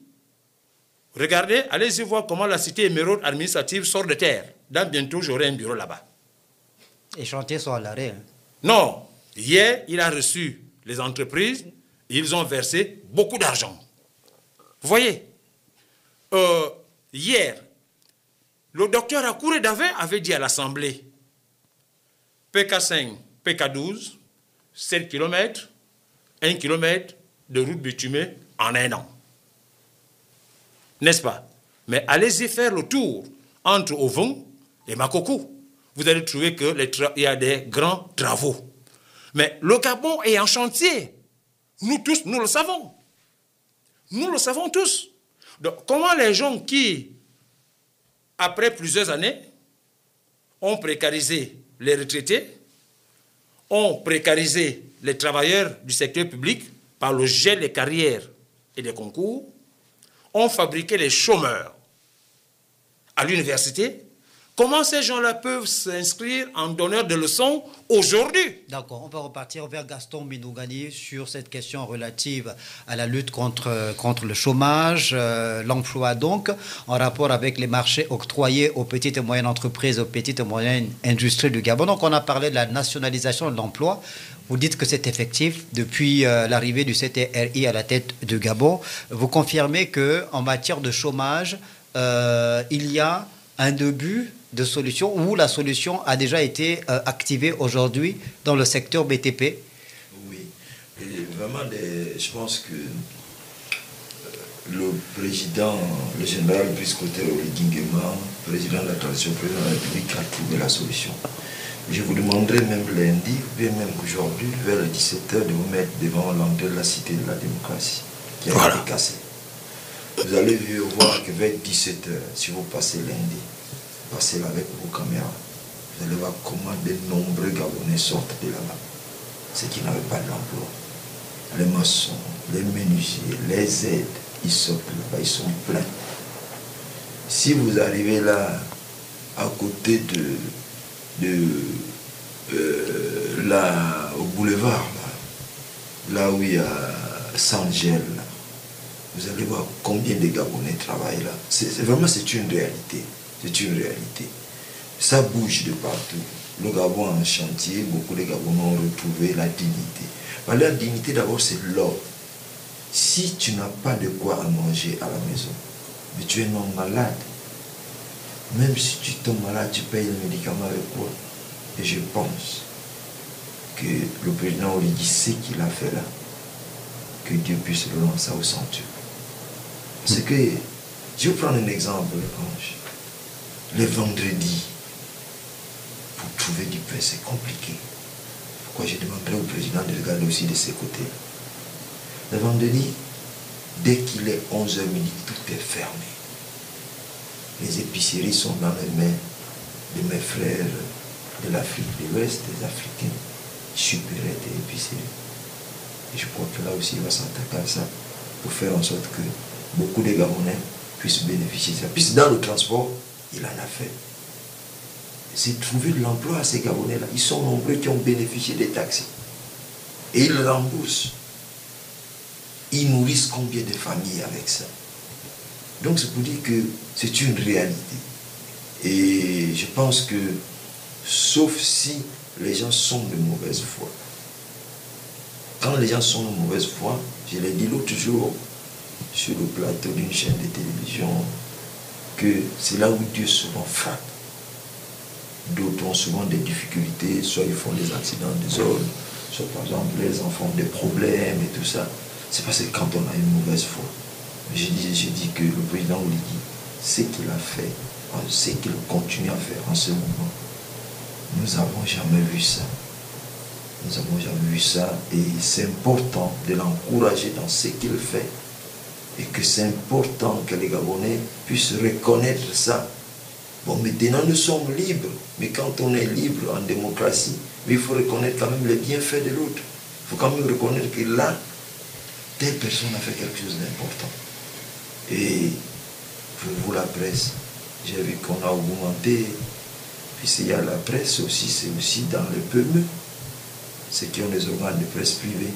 regardez, allez-y voir comment la cité émeraude administrative sort de terre. Dans bientôt, j'aurai un bureau là-bas. Les chantiers sont à l'arrêt. Non. Hier, il a reçu les entreprises. Ils ont versé beaucoup d'argent. Vous voyez? Hier, le docteur Akouré Davin avait dit à l'Assemblée, PK5, PK12, 7 km, 1 km de route bitumée en un an. N'est-ce pas? Mais allez-y faire le tour entre Ovon et Makoko. Vous allez trouver qu'il y a des grands travaux. Mais le Gabon est en chantier. Nous tous, nous le savons. Nous le savons tous. Donc, comment les gens qui, après plusieurs années, ont précarisé les retraités, ont précarisé les travailleurs du secteur public par le gel des carrières et des concours, ont fabriqué les chômeurs à l'université, Comment ces gens-là peuvent s'inscrire en donneur de leçons aujourd'hui? D'accord, on va repartir vers Gaston Minougani sur cette question relative à la lutte contre le chômage, l'emploi donc, en rapport avec les marchés octroyés aux petites et moyennes entreprises, aux petites et moyennes industries du Gabon. Donc on a parlé de la nationalisation de l'emploi. Vous dites que c'est effectif depuis l'arrivée du CTRI à la tête du Gabon. Vous confirmez qu'en matière de chômage, il y a un début de solution où la solution a déjà été activée aujourd'hui dans le secteur BTP? Oui, et vraiment, je pense que le président, le général Brice Cotero Nguema, président de la transition, président de la République, a trouvé la solution. Je vous demanderai même lundi, ou même aujourd'hui, vers les 17h, de vous mettre devant l'entrée de la Cité de la démocratie, qui a été cassée. Vous allez voir que vers 17h, si vous passez lundi, passez là avec vos caméras, vous allez voir comment de nombreux Gabonais sortent de là-bas. Ceux qui n'avaient pas d'emploi. Les maçons, les menuisiers, les aides, ils sortent là-bas, ils sont pleins. Si vous arrivez là, à côté là, au boulevard, là où il y a Saint-Gel, vous allez voir combien de Gabonais travaillent là. Vraiment, c'est une réalité. C'est une réalité. Ça bouge de partout. Le Gabon en chantier, beaucoup de Gabonais ont retrouvé la dignité. Mais la dignité, d'abord, c'est l'ordre. Si tu n'as pas de quoi à manger à la maison, mais tu es non malade, même si tu tombes malade, tu payes le médicament avec quoi? Et je pense que le président Oligui sait qu'il a fait là. Que Dieu puisse le lancer au centre. C'est que, je vais prendre un exemple, Ange. Les vendredis, pour trouver du pain, c'est compliqué. Pourquoi je demanderai au président de regarder aussi de ses côtés. Le vendredi, dès qu'il est 11h midi, tout est fermé. Les épiceries sont dans les mains de mes frères de l'Afrique de l'Ouest, des Africains, supérettes et épiceries. Et je crois que là aussi, il va s'attaquer à ça pour faire en sorte que beaucoup de Gabonais puissent bénéficier de ça. Puisque dans le transport, il en a fait. C'est trouver de l'emploi à ces Gabonais-là. Ils sont nombreux qui ont bénéficié des taxis. Et ils remboursent. Ils nourrissent combien de familles avec ça? Donc c'est pour dire que c'est une réalité. Et je pense que, sauf si les gens sont de mauvaise foi. Quand les gens sont de mauvaise foi, je l'ai dit l'autre jour sur le plateau d'une chaîne de télévision, que c'est là où Dieu souvent frappe. D'autres ont souvent des difficultés, soit ils font des accidents de zone, soit par exemple les enfants ont des problèmes et tout ça. C'est parce que quand on a une mauvaise foi. J'ai dit que le président Oligui, ce qu'il a fait, ce qu'il continue à faire en ce moment, nous n'avons jamais vu ça. Nous n'avons jamais vu ça et c'est important de l'encourager dans ce qu'il fait et que c'est important que les Gabonais puissent reconnaître ça. Bon, maintenant nous sommes libres, mais quand on est libre en démocratie, il faut reconnaître quand même les bienfaits de l'autre. Il faut quand même reconnaître que là, telle personne a fait quelque chose d'important. Et pour vous, la presse, j'ai vu qu'on a augmenté, puis s'il y a la presse aussi, c'est aussi dans le PME. Ceux qui ont des organes de presse privés,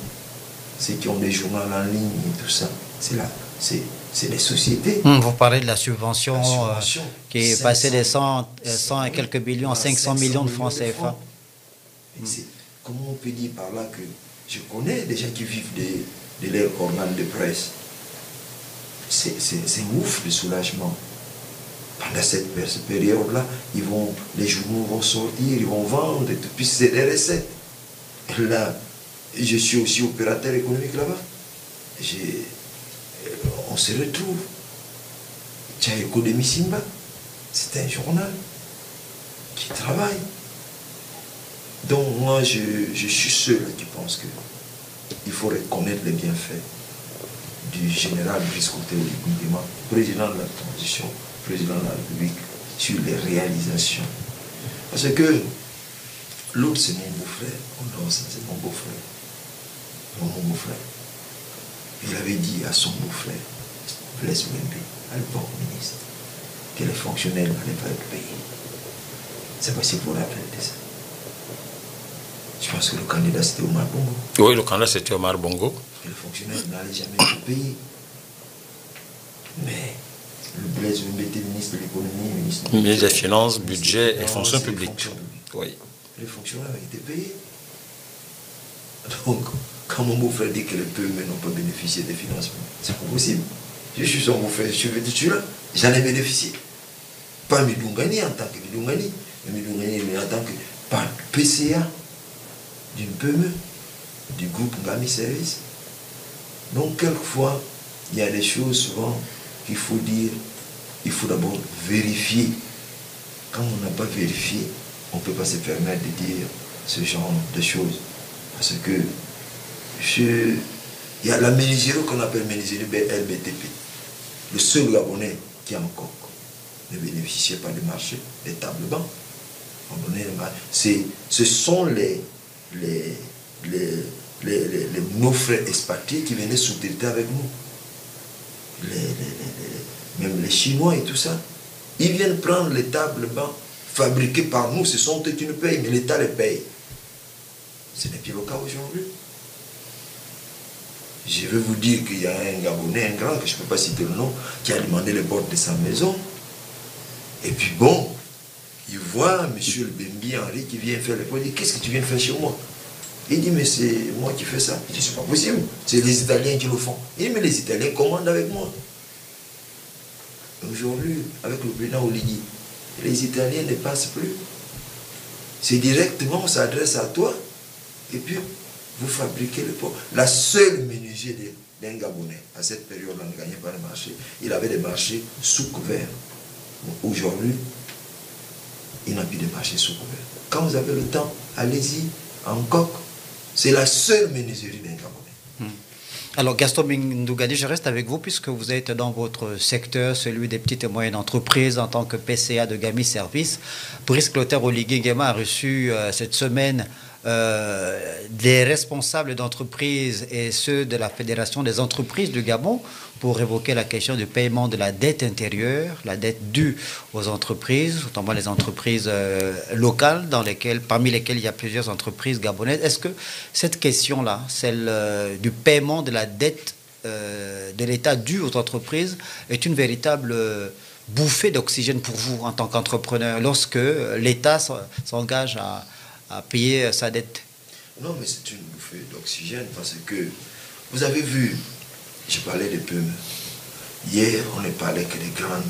ceux qui ont des journaux en ligne et tout ça, c'est là, c'est les sociétés. Vous parlez de la subvention qui est passée des 100 et quelques millions à 500 millions de francs CFA. Comment on peut dire par là que je connais des gens qui vivent de leurs organes de presse. C'est ouf le soulagement. Pendant cette période-là, les journaux vont sortir, ils vont vendre, et tout, puis c'est des recettes. Et là, je suis aussi opérateur économique là-bas. On se retrouve. Tchaïko de Missimba, c'est un journal qui travaille. Donc moi, je suis seul qui pense qu'il faut reconnaître les bienfaits du général Brice Cotero Nguema, président de la transition, président de la République, sur les réalisations. Parce que l'autre, c'est mon beau-frère. C'est mon beau-frère. Mon beau-frère. Il avait dit à son beau-frère, Blaise Wembe, à l'époque ministre, que les fonctionnaires n'allaient pas être payés. C'est possible pour rappeler ça. Je pense que le candidat c'était Omar Bongo. Oui, le candidat c'était Omar Bongo. Et le fonctionnaire n'allait jamais être payé. Mais le Blaise Mbete, ministre de l'économie, ministre des Finances, budget et fonction publique. Oui. Les fonctionnaires étaient payés. Donc, quand mon beau-frère dit que les PME n'ont pas bénéficié des financements, c'est pas possible. Je suis son beau-frère, je suis là, j'en ai bénéficié. Pas Midungani en tant que Midungani, mais Midungani mais en tant que par PCA d'une PME, du groupe Ngami Service. Donc, quelquefois, il y a des choses souvent qu'il faut dire, il faut d'abord vérifier. Quand on n'a pas vérifié, on ne peut pas se permettre de dire ce genre de choses. Parce que il y a la menuiserie qu'on appelle menuiserie LBTP. Le seul Gabonais qui a encore ne bénéficiait pas du marché des tables bancs. Ce sont nos frères expatriés qui venaient sous-traiter avec nous. Même les Chinois et tout ça. Ils viennent prendre les tables bancs fabriquées par nous. Ce sont eux qui nous payent, mais l'État les paye. Ce n'est plus le cas aujourd'hui. Je vais vous dire qu'il y a un Gabonais, un grand, que je ne peux pas citer le nom, qui a demandé les portes de sa maison. Et puis bon, il voit M. le Bembi Henri qui vient faire les portes. Il dit, qu'est-ce que tu viens faire chez moi? Il dit, mais c'est moi qui fais ça. Il dit, c'est pas possible, c'est les Italiens qui le font. Il dit, mais les Italiens commandent avec moi. Aujourd'hui, avec le président Oligui, les Italiens ne passent plus. C'est directement, on s'adresse à toi, et puis vous fabriquez le pot. La seule menuisier d'un Gabonais, à cette période, on ne gagnait pas le marché. Il avait des marchés sous couvert. Aujourd'hui, il n'a plus de marché sous couvert. Quand vous avez le temps, allez-y, en coque. C'est la seule menuiserie d'un Gabonais. Alors Gaston Mindougadi, je reste avec vous puisque vous êtes dans votre secteur, celui des petites et moyennes entreprises en tant que PCA de Ngami Service. Brice Clotaire Oligui Nguema a reçu cette semaine des responsables d'entreprises et ceux de la Fédération des entreprises du Gabon pour évoquer la question du paiement de la dette intérieure, la dette due aux entreprises, notamment les entreprises locales, parmi lesquelles il y a plusieurs entreprises gabonaises. Est-ce que cette question-là, celle du paiement de la dette de l'État due aux entreprises, est une véritable bouffée d'oxygène pour vous en tant qu'entrepreneur lorsque l'État s'engage à payer sa dette? Non, mais c'est une bouffée d'oxygène parce que vous avez vu, je parlais des PME. Hier, on ne parlait que des grandes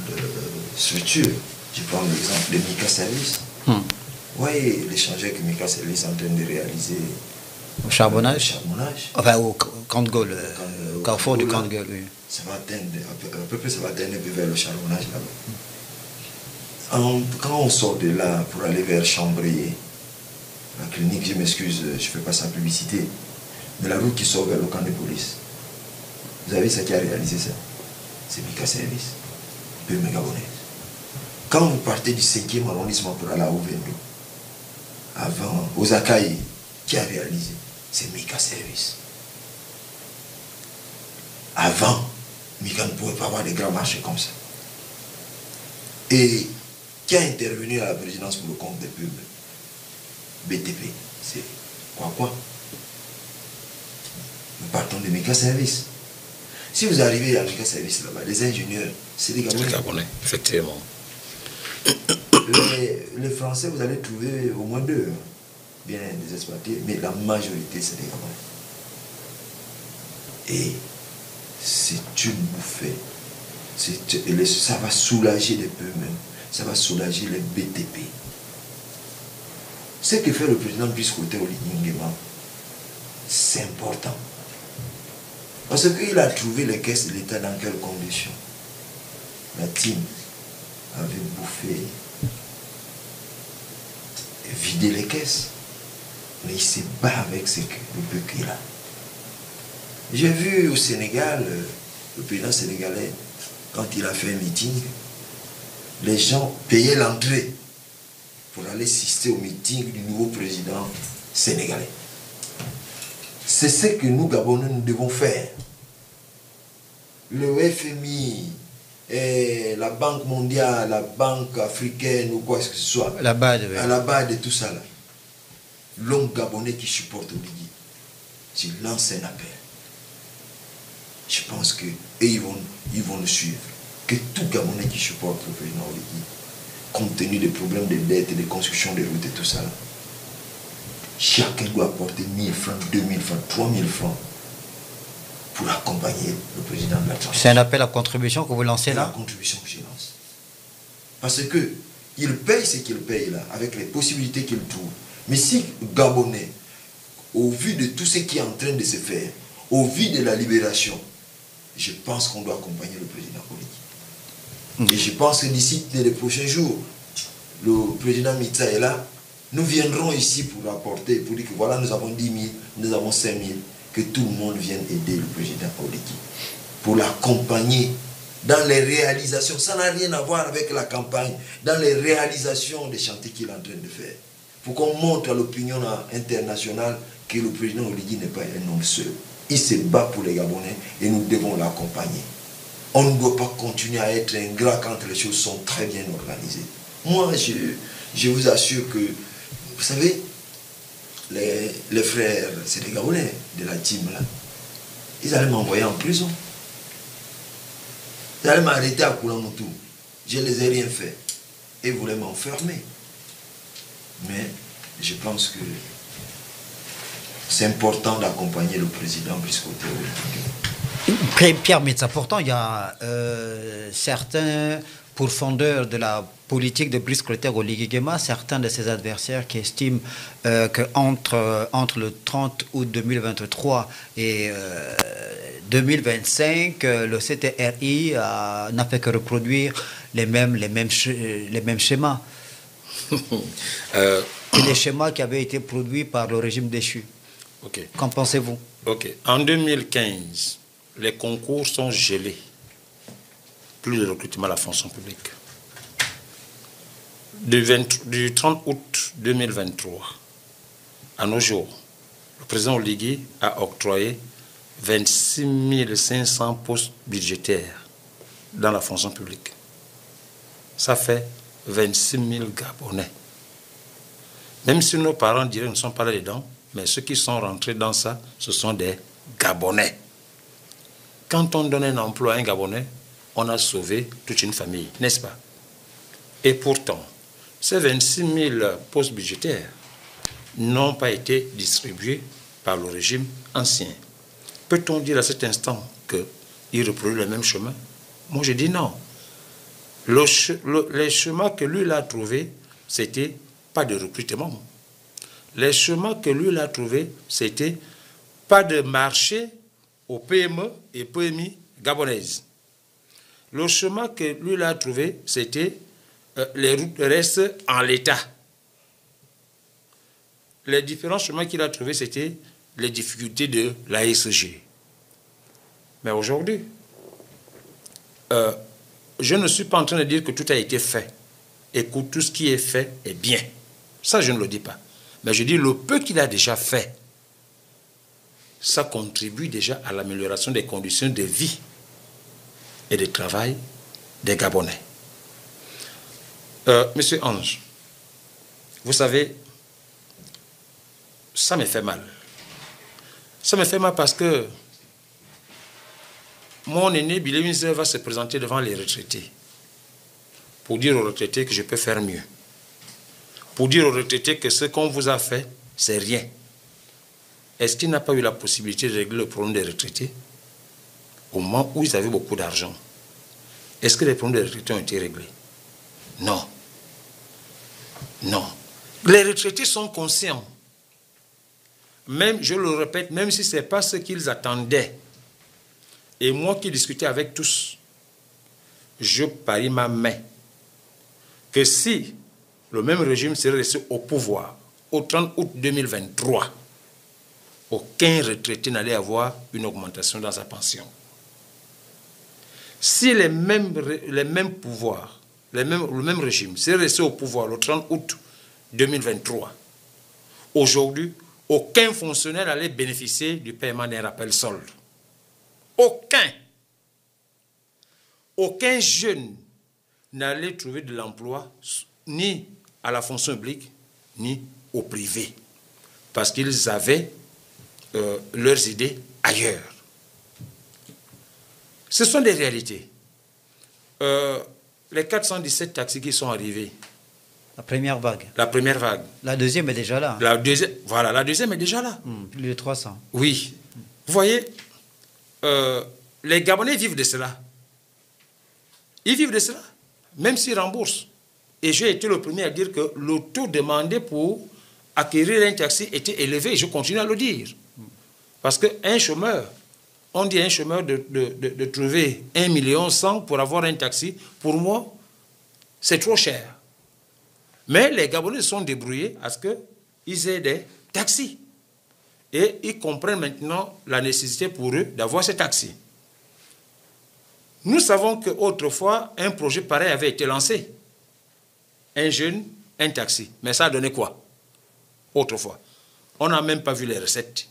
structures. Je prends l'exemple de Mika Service. Vous voyez les changements que Mika Service est en train de réaliser au charbonnage. Enfin, au Camp de Gaulle, au carrefour du Camp de Gaulle, oui. Ça va atteindre, à peu près, ça va atteindre vers le charbonnage là-bas. Quand on sort de là pour aller vers Chambrier, la clinique, je m'excuse, je ne fais pas sa publicité, mais la route qui sort vers le camp de police, vous avez ça qui a réalisé ça? C'est Mika Service, PME gabonaise. Quand vous partez du 5e arrondissement pour aller à Ouvendo, avant, aux Akaï, qui a réalisé? C'est Mika Service. Avant, Mika ne pouvait pas avoir des grands marchés comme ça. Et qui a intervenu à la présidence pour le compte des PME? BTP, c'est quoi? Nous partons de Mika Service. Si vous arrivez à Mika Service là-bas, les ingénieurs, c'est des Gabonais. Gabonais, effectivement. Les Français, vous allez trouver au moins deux, bien des expatriés, mais la majorité, c'est des Gabonais. Et c'est une bouffée. Ça va soulager les PME, ça va soulager les BTP. Ce que fait le président Brice Clotaire Oligui Nguema, c'est important. Parce qu'il a trouvé les caisses de l'État dans quelles conditions? La team avait bouffé et vidé les caisses. Mais il se bat avec ce que, le peu qu'il a. J'ai vu au Sénégal, le président sénégalais, quand il a fait un meeting, les gens payaient l'entrée pour aller assister au meeting du nouveau président sénégalais. C'est ce que nous, Gabonais, nous devons faire. Le FMI la Banque mondiale, la Banque africaine ou quoi que ce soit, La BAD, oui. à la base de tout ça là, l'homme gabonais qui supporte Oligui, je lance un appel. Je pense que ils vont le suivre. Que tout Gabonais qui supporte le président Oligui, compte tenu des problèmes de dette, de construction de routes et tout ça là, chacun doit apporter 1000 francs, 2000 francs, 3000 francs pour accompagner le président de la transition. C'est un appel à contribution que vous lancez C'est là? la contribution que je lance. Parce que il paye ce qu'il paye là, avec les possibilités qu'il trouve. Mais si Gabonais, au vu de tout ce qui est en train de se faire, au vu de la libération, je pense qu'on doit accompagner le président Oligui. Et je pense que d'ici les prochains jours, le président Mitsa est là, nous viendrons ici pour rapporter, pour dire que voilà, nous avons 10 000, nous avons 5 000, que tout le monde vienne aider le président Oligui, pour l'accompagner dans les réalisations. Ça n'a rien à voir avec la campagne, dans les réalisations des chantiers qu'il est en train de faire. Pour qu'on montre à l'opinion internationale que le président Oligui n'est pas un homme seul. Il se bat pour les Gabonais et nous devons l'accompagner. On ne doit pas continuer à être ingrat quand les choses sont très bien organisées. Moi, je vous assure que, vous savez, les frères, c'est les Gabonais de la team là, ils allaient m'envoyer en prison. Ils allaient m'arrêter à Koulamoutou. Je ne les ai rien fait. Ils voulaient m'enfermer. Mais je pense que c'est important d'accompagner le président Brice Clotaire. Pierre Metsa, pourtant, il y a certains pourfendeurs de la politique de Brice Clotaire Oligui Nguema, certains de ses adversaires qui estiment qu'entre le 30 août 2023 et 2025, le CTRI n'a fait que reproduire les mêmes schémas. Les schémas qui avaient été produits par le régime déchu. Okay. Qu'en pensez-vous? Ok. En 2015, les concours sont gelés. Plus de recrutement à la fonction publique. Du 30 août 2023 à nos jours, le président Oligui a octroyé 26 500 postes budgétaires dans la fonction publique. Ça fait 26 000 Gabonais. Même si nos parents diraient qu'ils ne sont pas là-dedans, mais ceux qui sont rentrés dans ça, ce sont des Gabonais. Quand on donne un emploi à un Gabonais, on a sauvé toute une famille, n'est-ce pas? Et pourtant, ces 26 000 postes budgétaires n'ont pas été distribués par le régime ancien. Peut-on dire à cet instant qu'il reproduit le même chemin? Moi, je dis non. Les chemins que lui a trouvés, c'était pas de recrutement. Les chemins que lui a trouvés, c'était pas de marché aux PME et PMI gabonaises. Le chemin que lui a trouvé, c'était les routes restent en l'état. Les différents chemins qu'il a trouvés, c'était les difficultés de l'ASG. Mais aujourd'hui, je ne suis pas en train de dire que tout a été fait et que tout ce qui est fait est bien. Ça, je ne le dis pas. Mais je dis le peu qu'il a déjà fait, ça contribue déjà à l'amélioration des conditions de vie et de travail des Gabonais. Monsieur Ange, vous savez, ça me fait mal. Ça me fait mal parce que mon aîné Bilémise va se présenter devant les retraités pour dire aux retraités que je peux faire mieux. Pour dire aux retraités que ce qu'on vous a fait, c'est rien. Est-ce qu'il n'a pas eu la possibilité de régler le problème des retraités au moment où ils avaient beaucoup d'argent? Est-ce que les problèmes des retraités ont été réglés? Non. Non. Les retraités sont conscients. Même, je le répète, même si ce n'est pas ce qu'ils attendaient. Et moi qui discutais avec tous, je parie ma main que si le même régime serait resté au pouvoir au 30 août 2023, aucun retraité n'allait avoir une augmentation dans sa pension. Si le même régime serait resté au pouvoir le 30 août 2023, aujourd'hui, aucun fonctionnaire n'allait bénéficier du paiement d'un rappel solde. Aucun. aucun jeune n'allait trouver de l'emploi ni à la fonction publique, ni au privé. Parce qu'ils avaient leurs idées ailleurs. Ce sont des réalités. Les 417 taxis qui sont arrivés. La première vague. La première vague. La deuxième est déjà là. La deuxième, voilà, la deuxième est déjà là. Plus de 300. Oui. Vous voyez, les Gabonais vivent de cela. Ils vivent de cela, même s'ils remboursent. Et j'ai été le premier à dire que le taux demandé pour acquérir un taxi était élevé, et je continue à le dire. Parce qu'un chômeur, on dit à un chômeur de trouver 1,1 million pour avoir un taxi, pour moi, c'est trop cher. Mais les Gabonais se sont débrouillés à ce qu'ils aient des taxis. Et ils comprennent maintenant la nécessité pour eux d'avoir ces taxis. Nous savons qu'autrefois, un projet pareil avait été lancé. Un jeune, un taxi. Mais ça a donné quoi? Autrefois. On n'a même pas vu les recettes.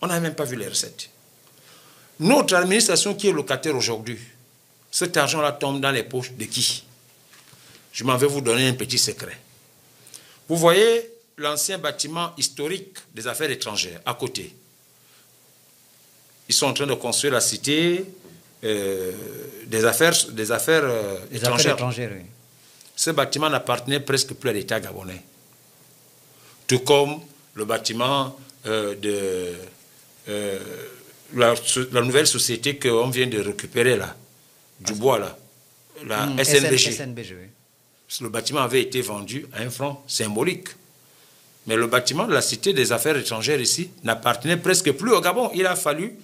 On n'a même pas vu les recettes. Notre administration qui est locataire aujourd'hui, cet argent-là tombe dans les poches de qui? Je m'en vais vous donner un petit secret. Vous voyez l'ancien bâtiment historique des affaires étrangères à côté. Ils sont en train de construire la cité des affaires étrangères. Oui. Ce bâtiment n'appartenait presque plus à l'État gabonais. Tout comme le bâtiment de la nouvelle société qu'on vient de récupérer là, du bois là, la SNBG. SNBG, oui. Le bâtiment avait été vendu à un franc symbolique. Mais le bâtiment de la Cité des Affaires étrangères ici n'appartenait presque plus au Gabon. Il a fallu,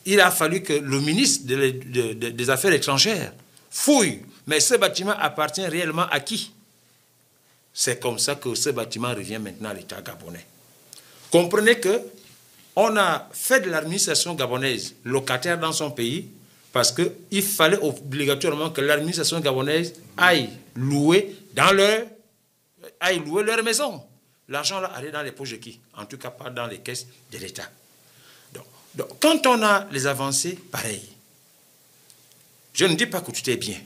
il a fallu que le ministre des Affaires étrangères fouille. Mais ce bâtiment appartient réellement à qui? C'est comme ça que ce bâtiment revient maintenant à l'État gabonais. Comprenez qu'on a fait de l'administration gabonaise locataire dans son pays parce qu'il fallait obligatoirement que l'administration gabonaise aille louer leur maison. L'argent là allait dans les poches de qui? En tout cas pas dans les caisses de l'État. Donc, quand on a les avancées pareilles, je ne dis pas que tout est bien,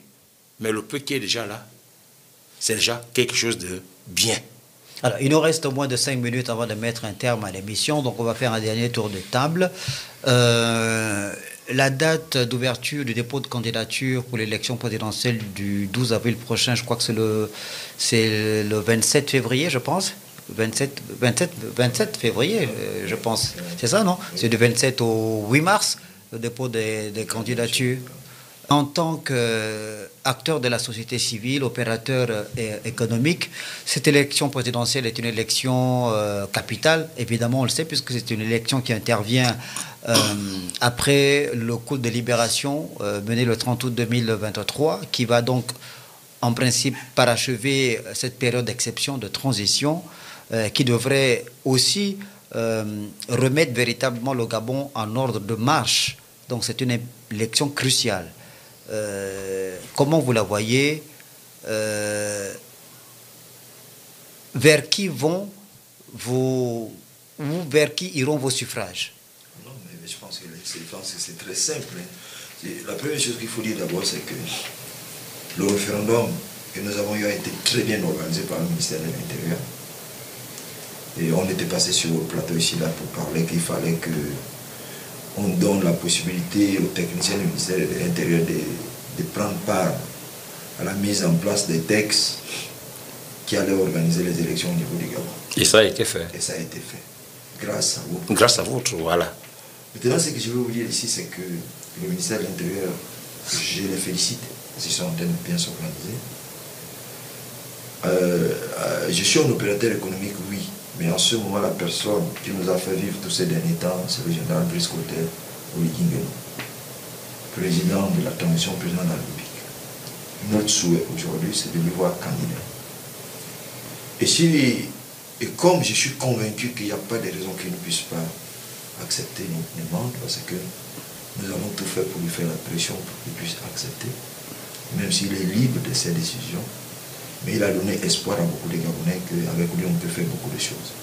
mais le peu qui est déjà là, c'est déjà quelque chose de bien. Alors, il nous reste moins de 5 minutes avant de mettre un terme à l'émission, donc on va faire un dernier tour de table. La date d'ouverture du dépôt de candidature pour l'élection présidentielle du 12 avril prochain, je crois que c'est le 27 février, je pense. 27 février, je pense. C'est ça, non? C'est du 27 au 8 mars, le dépôt des candidatures. En tant qu'acteur de la société civile, opérateur économique, cette élection présidentielle est une élection capitale. Évidemment, on le sait, puisque c'est une élection qui intervient après le coup de libération mené le 30 août 2023, qui va donc, en principe, parachever cette période d'exception, de transition, qui devrait aussi remettre véritablement le Gabon en ordre de marche. Donc c'est une élection cruciale. Comment vous la voyez? Vers qui vers qui iront vos suffrages? Non, mais je pense que c'est très simple. La première chose qu'il faut dire d'abord, c'est que le référendum que nous avons eu a été très bien organisé par le ministère de l'Intérieur. Et on était passé sur le plateau ici là pour parler qu'il fallait qu'on donne la possibilité aux techniciens du ministère de l'Intérieur de prendre part à la mise en place des textes qui allaient organiser les élections au niveau du Gabon. Et ça a été fait. Et ça a été fait. Grâce à vous. Grâce à vous, voilà. Maintenant, ce que je veux vous dire ici, c'est que le ministère de l'Intérieur, je les félicite, parce qu'ils sont en train de bien s'organiser. Je suis un opérateur économique, oui, mais en ce moment, la personne qui nous a fait vivre tous ces derniers temps, c'est le général Brice Colter Oligingeno, président de la transition, président de la République. Notre souhait aujourd'hui, c'est de le voir candidat. Et comme je suis convaincu qu'il n'y a pas de raison qu'il ne puisse pas accepter notre demande, parce que nous avons tout fait pour lui faire la pression pour qu'il puisse accepter, même s'il est libre de ses décisions. Mais il a donné espoir à beaucoup de Gabonais qu'avec lui on peut faire beaucoup de choses.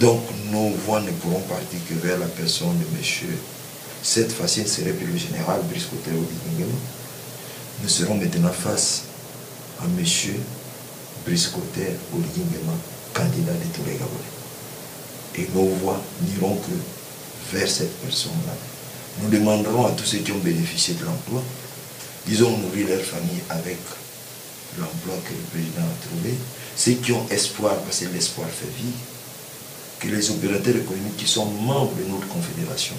Donc nos voix ne pourront partir que vers la personne de M. cette fois-ci ne serait plus le général Brice Clotaire Oligui Nguema. Nous serons maintenant face à M. Brice Clotaire Oligui Nguema, candidat de tous les Gabonais. Et nos voix n'iront que vers cette personne-là. Nous demanderons à tous ceux qui ont bénéficié de l'emploi, ils ont nourri leur famille avec l'emploi que le président a trouvé. Ceux qui ont espoir, parce que l'espoir fait vivre, que les opérateurs économiques qui sont membres de notre confédération,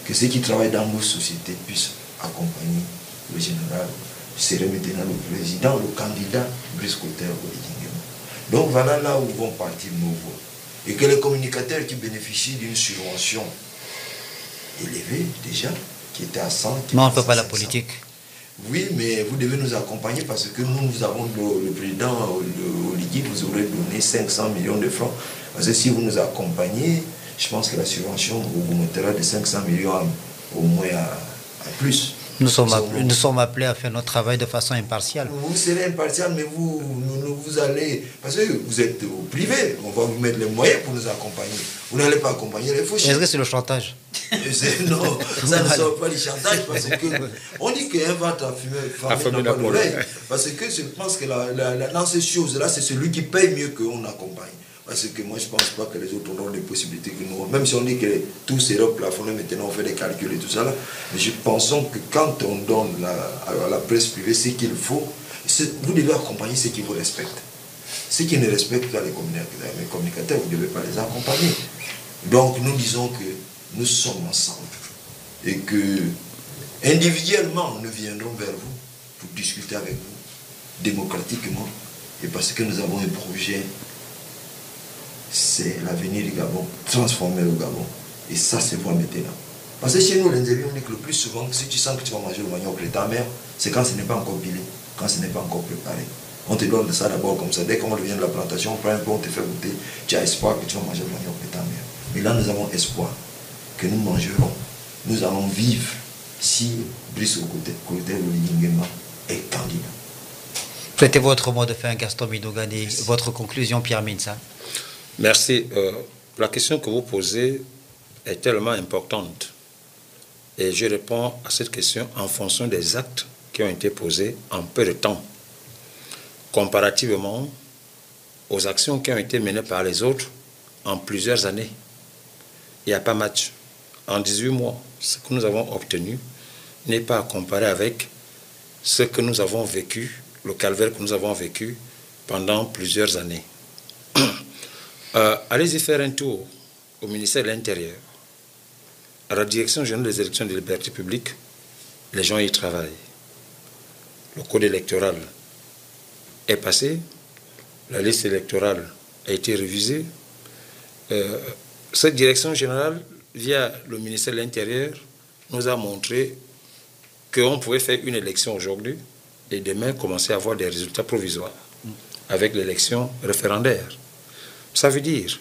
que ceux qui travaillent dans nos sociétés puissent accompagner le général, serait maintenant le président, le candidat Brice Clotaire Oligui Nguema. Donc voilà là où vont partir nos voix. Et que les communicateurs qui bénéficient d'une subvention élevée déjà, qui était à 100... Mais on ne fait pas la politique. Oui, mais vous devez nous accompagner parce que nous avons le président Oligui, vous aurez donné 500 millions de francs. Parce que si vous nous accompagnez, je pense que la subvention vous mettra de 500 millions au moins à plus. Nous sommes appelés à faire notre travail de façon impartiale. Vous serez impartial, mais vous allez... Parce que vous êtes au privé, on va vous mettre les moyens pour nous accompagner. Vous n'allez pas accompagner les fauchés. Est-ce que c'est le chantage? Non, ça ne sort pas du chantage parce que on dit qu'un ventre à fumer n'a pas l'oreille. Parce que je pense que dans ces choses-là, c'est celui qui paye mieux qu'on accompagne. Parce que moi, je ne pense pas que les autres auront des possibilités que nous. Même si on dit que tout sera plafonné, maintenant on fait des calculs et tout ça là. Mais je pense que quand on donne à la presse privée ce qu'il faut, vous devez accompagner ceux qui vous respectent. Ceux qui ne respectent pas les communicateurs, vous ne devez pas les accompagner. Donc nous disons que nous sommes ensemble et que individuellement nous viendrons vers vous pour discuter avec vous démocratiquement et parce que nous avons un projet, c'est l'avenir du Gabon, transformer le Gabon et ça se voit maintenant. Parce que chez nous les Nzébi, on dit que le plus souvent si tu sens que tu vas manger le manioc de ta mère, c'est quand ce n'est pas encore pilé, quand ce n'est pas encore préparé. On te donne ça d'abord comme ça, dès qu'on revient de la plantation, on prend un peu, on te fait goûter, tu as espoir que tu vas manger le manioc de ta mère. Mais là nous avons espoir que nous mangerons, nous allons vivre si Brice Clotaire Oligui Nguema est candidat. C'était votre mot de fin, Gaston Minogany. Votre conclusion, Pierre Mintsa. Merci. La question que vous posez est tellement importante. Et je réponds à cette question en fonction des actes qui ont été posés en peu de temps. Comparativement aux actions qui ont été menées par les autres en plusieurs années. Il n'y a pas match. En 18 mois, ce que nous avons obtenu n'est pas à comparer avec ce que nous avons vécu, le calvaire que nous avons vécu pendant plusieurs années. Allez-y faire un tour au ministère de l'Intérieur, à la Direction générale des élections et des libertés publiques, les gens y travaillent. Le code électoral est passé, la liste électorale a été révisée. Cette direction générale, via le ministère de l'Intérieur, nous a montré qu'on pouvait faire une élection aujourd'hui et demain commencer à avoir des résultats provisoires avec l'élection référendaire. Ça veut dire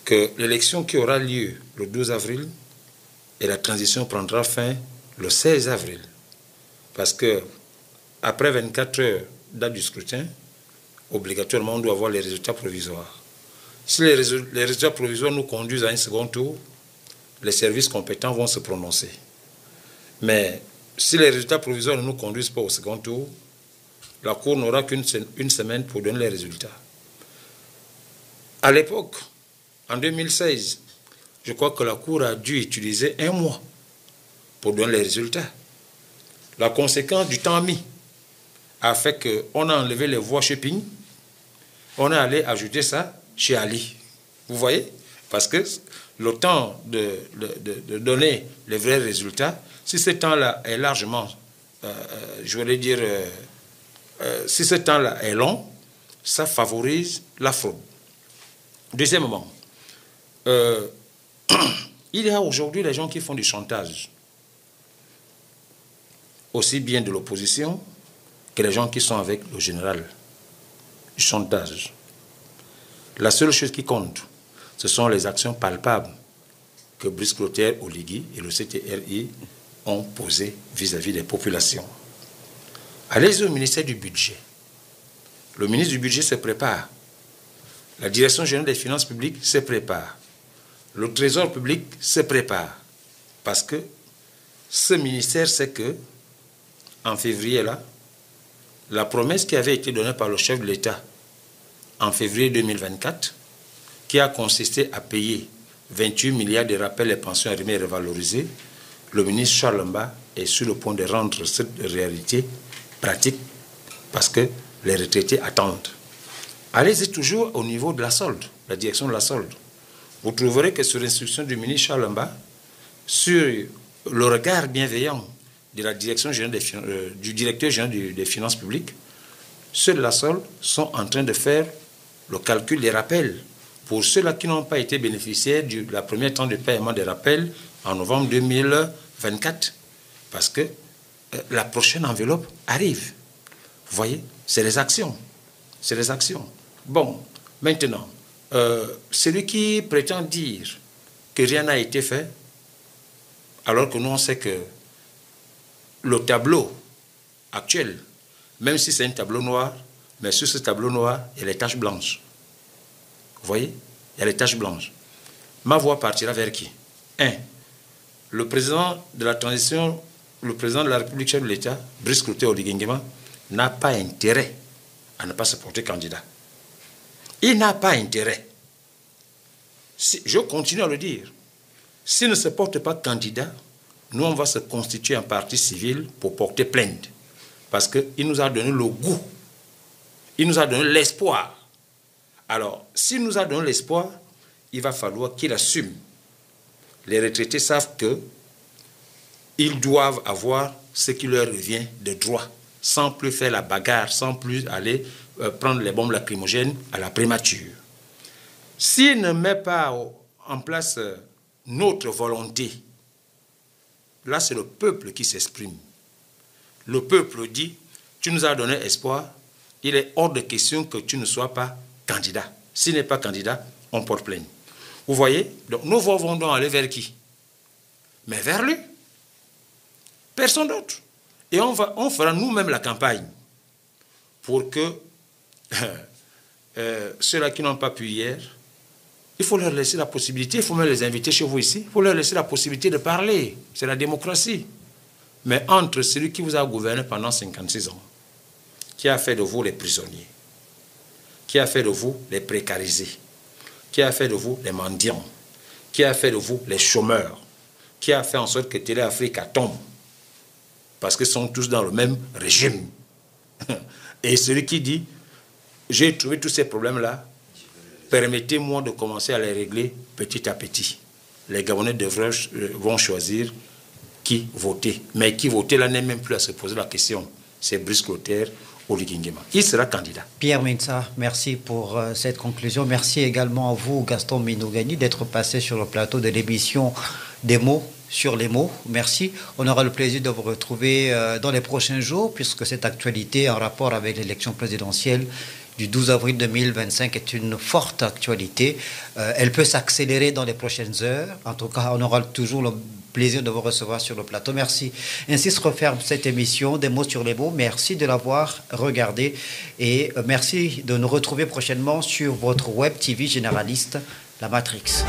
que l'élection qui aura lieu le 12 avril et la transition prendra fin le 16 avril. Parce que après 24 heures date du scrutin, obligatoirement on doit avoir les résultats provisoires. Si les résultats provisoires nous conduisent à un second tour, les services compétents vont se prononcer. Mais si les résultats provisoires ne nous conduisent pas au second tour, la Cour n'aura qu'une semaine pour donner les résultats. À l'époque, en 2016, je crois que la Cour a dû utiliser 1 mois pour donner les résultats. La conséquence du temps mis a fait qu'on a enlevé les voix chez Ping, on est allé ajouter ça chez Ali. Vous voyez? Parce que le temps de donner les vrais résultats, si ce temps-là est largement, je voulais dire, si ce temps-là est long, ça favorise la fraude. Deuxièmement, il y a aujourd'hui des gens qui font du chantage, aussi bien de l'opposition que les gens qui sont avec le général. Du chantage. La seule chose qui compte, ce sont les actions palpables que Brice Clotaire Oligui et le CTRI ont posées vis-à-vis des populations. Allez-y au ministère du Budget. Le ministre du Budget se prépare. La Direction générale des finances publiques se prépare. Le Trésor public se prépare. Parce que ce ministère sait que, en février, là, la promesse qui avait été donnée par le chef de l'État en février 2024, qui a consisté à payer 28 milliards de rappels et pensions arrimées et revalorisées, le ministre Charles Mbah est sur le point de rendre cette réalité pratique parce que les retraités attendent. Allez-y toujours au niveau de la solde, la direction de la solde. Vous trouverez que sur l'instruction du ministre Charles Mbah, sur le regard bienveillant de la direction générale du directeur général des finances publiques, ceux de la solde sont en train de faire le calcul des rappels pour ceux-là qui n'ont pas été bénéficiaires de la première temps de paiement des rappels en novembre 2024. Parce que la prochaine enveloppe arrive. Vous voyez, c'est les actions. C'est les actions. Bon, maintenant, celui qui prétend dire que rien n'a été fait, alors que nous on sait que le tableau actuel, même si c'est un tableau noir, mais sur ce tableau noir, il y a les taches blanches. Vous voyez? Il y a les taches blanches. Ma voix partira vers qui? 1. Le président de la transition, le président de la République, chef de l'État, Brice Clotaire Oligui Nguema, n'a pas intérêt à ne pas se porter candidat. Il n'a pas intérêt. Je continue à le dire. S'il ne se porte pas candidat, nous, on va se constituer un parti civil pour porter plainte. Parce qu'il nous a donné le goût. Il nous a donné l'espoir. Alors, s'il nous a donné l'espoir, il va falloir qu'il assume. Les retraités savent qu'ils doivent avoir ce qui leur revient de droit, sans plus faire la bagarre, sans plus aller prendre les bombes lacrymogènes à la primature. S'il ne met pas en place notre volonté, là c'est le peuple qui s'exprime. Le peuple dit, tu nous as donné espoir, il est hors de question que tu ne sois pas candidat. S'il n'est pas candidat, on porte plainte. Vous voyez? Donc nous vont donc aller vers qui? Mais vers lui. Personne d'autre. Et on fera nous-mêmes la campagne pour que ceux-là qui n'ont pas pu hier, il faut leur laisser la possibilité, il faut même les inviter chez vous ici, il faut leur laisser la possibilité de parler. C'est la démocratie. Mais entre celui qui vous a gouverné pendant 56 ans, qui a fait de vous les prisonniers, qui a fait de vous les précarisés, qui a fait de vous les mendiants, qui a fait de vous les chômeurs, qui a fait en sorte que Télé Afrique tombe, parce qu'ils sont tous dans le même régime. Et celui qui dit, j'ai trouvé tous ces problèmes-là, permettez-moi de commencer à les régler petit à petit. Les Gabonais vont choisir qui voter. Mais qui voter, là, n'est même plus à se poser la question. C'est Brice Clotaire Oligui Nguema. Il sera candidat. Pierre Mensah, merci pour cette conclusion. Merci également à vous, Gaston Minogany, d'être passé sur le plateau de l'émission Des mots sur les mots. Merci. On aura le plaisir de vous retrouver dans les prochains jours, puisque cette actualité en rapport avec l'élection présidentielle du 12 avril 2025 est une forte actualité. Elle peut s'accélérer dans les prochaines heures. En tout cas, on aura toujours le plaisir de vous recevoir sur le plateau. Merci. Ainsi se referme cette émission Des mots sur les mots. Merci de l'avoir regardé et merci de nous retrouver prochainement sur votre web TV généraliste, La Matrix.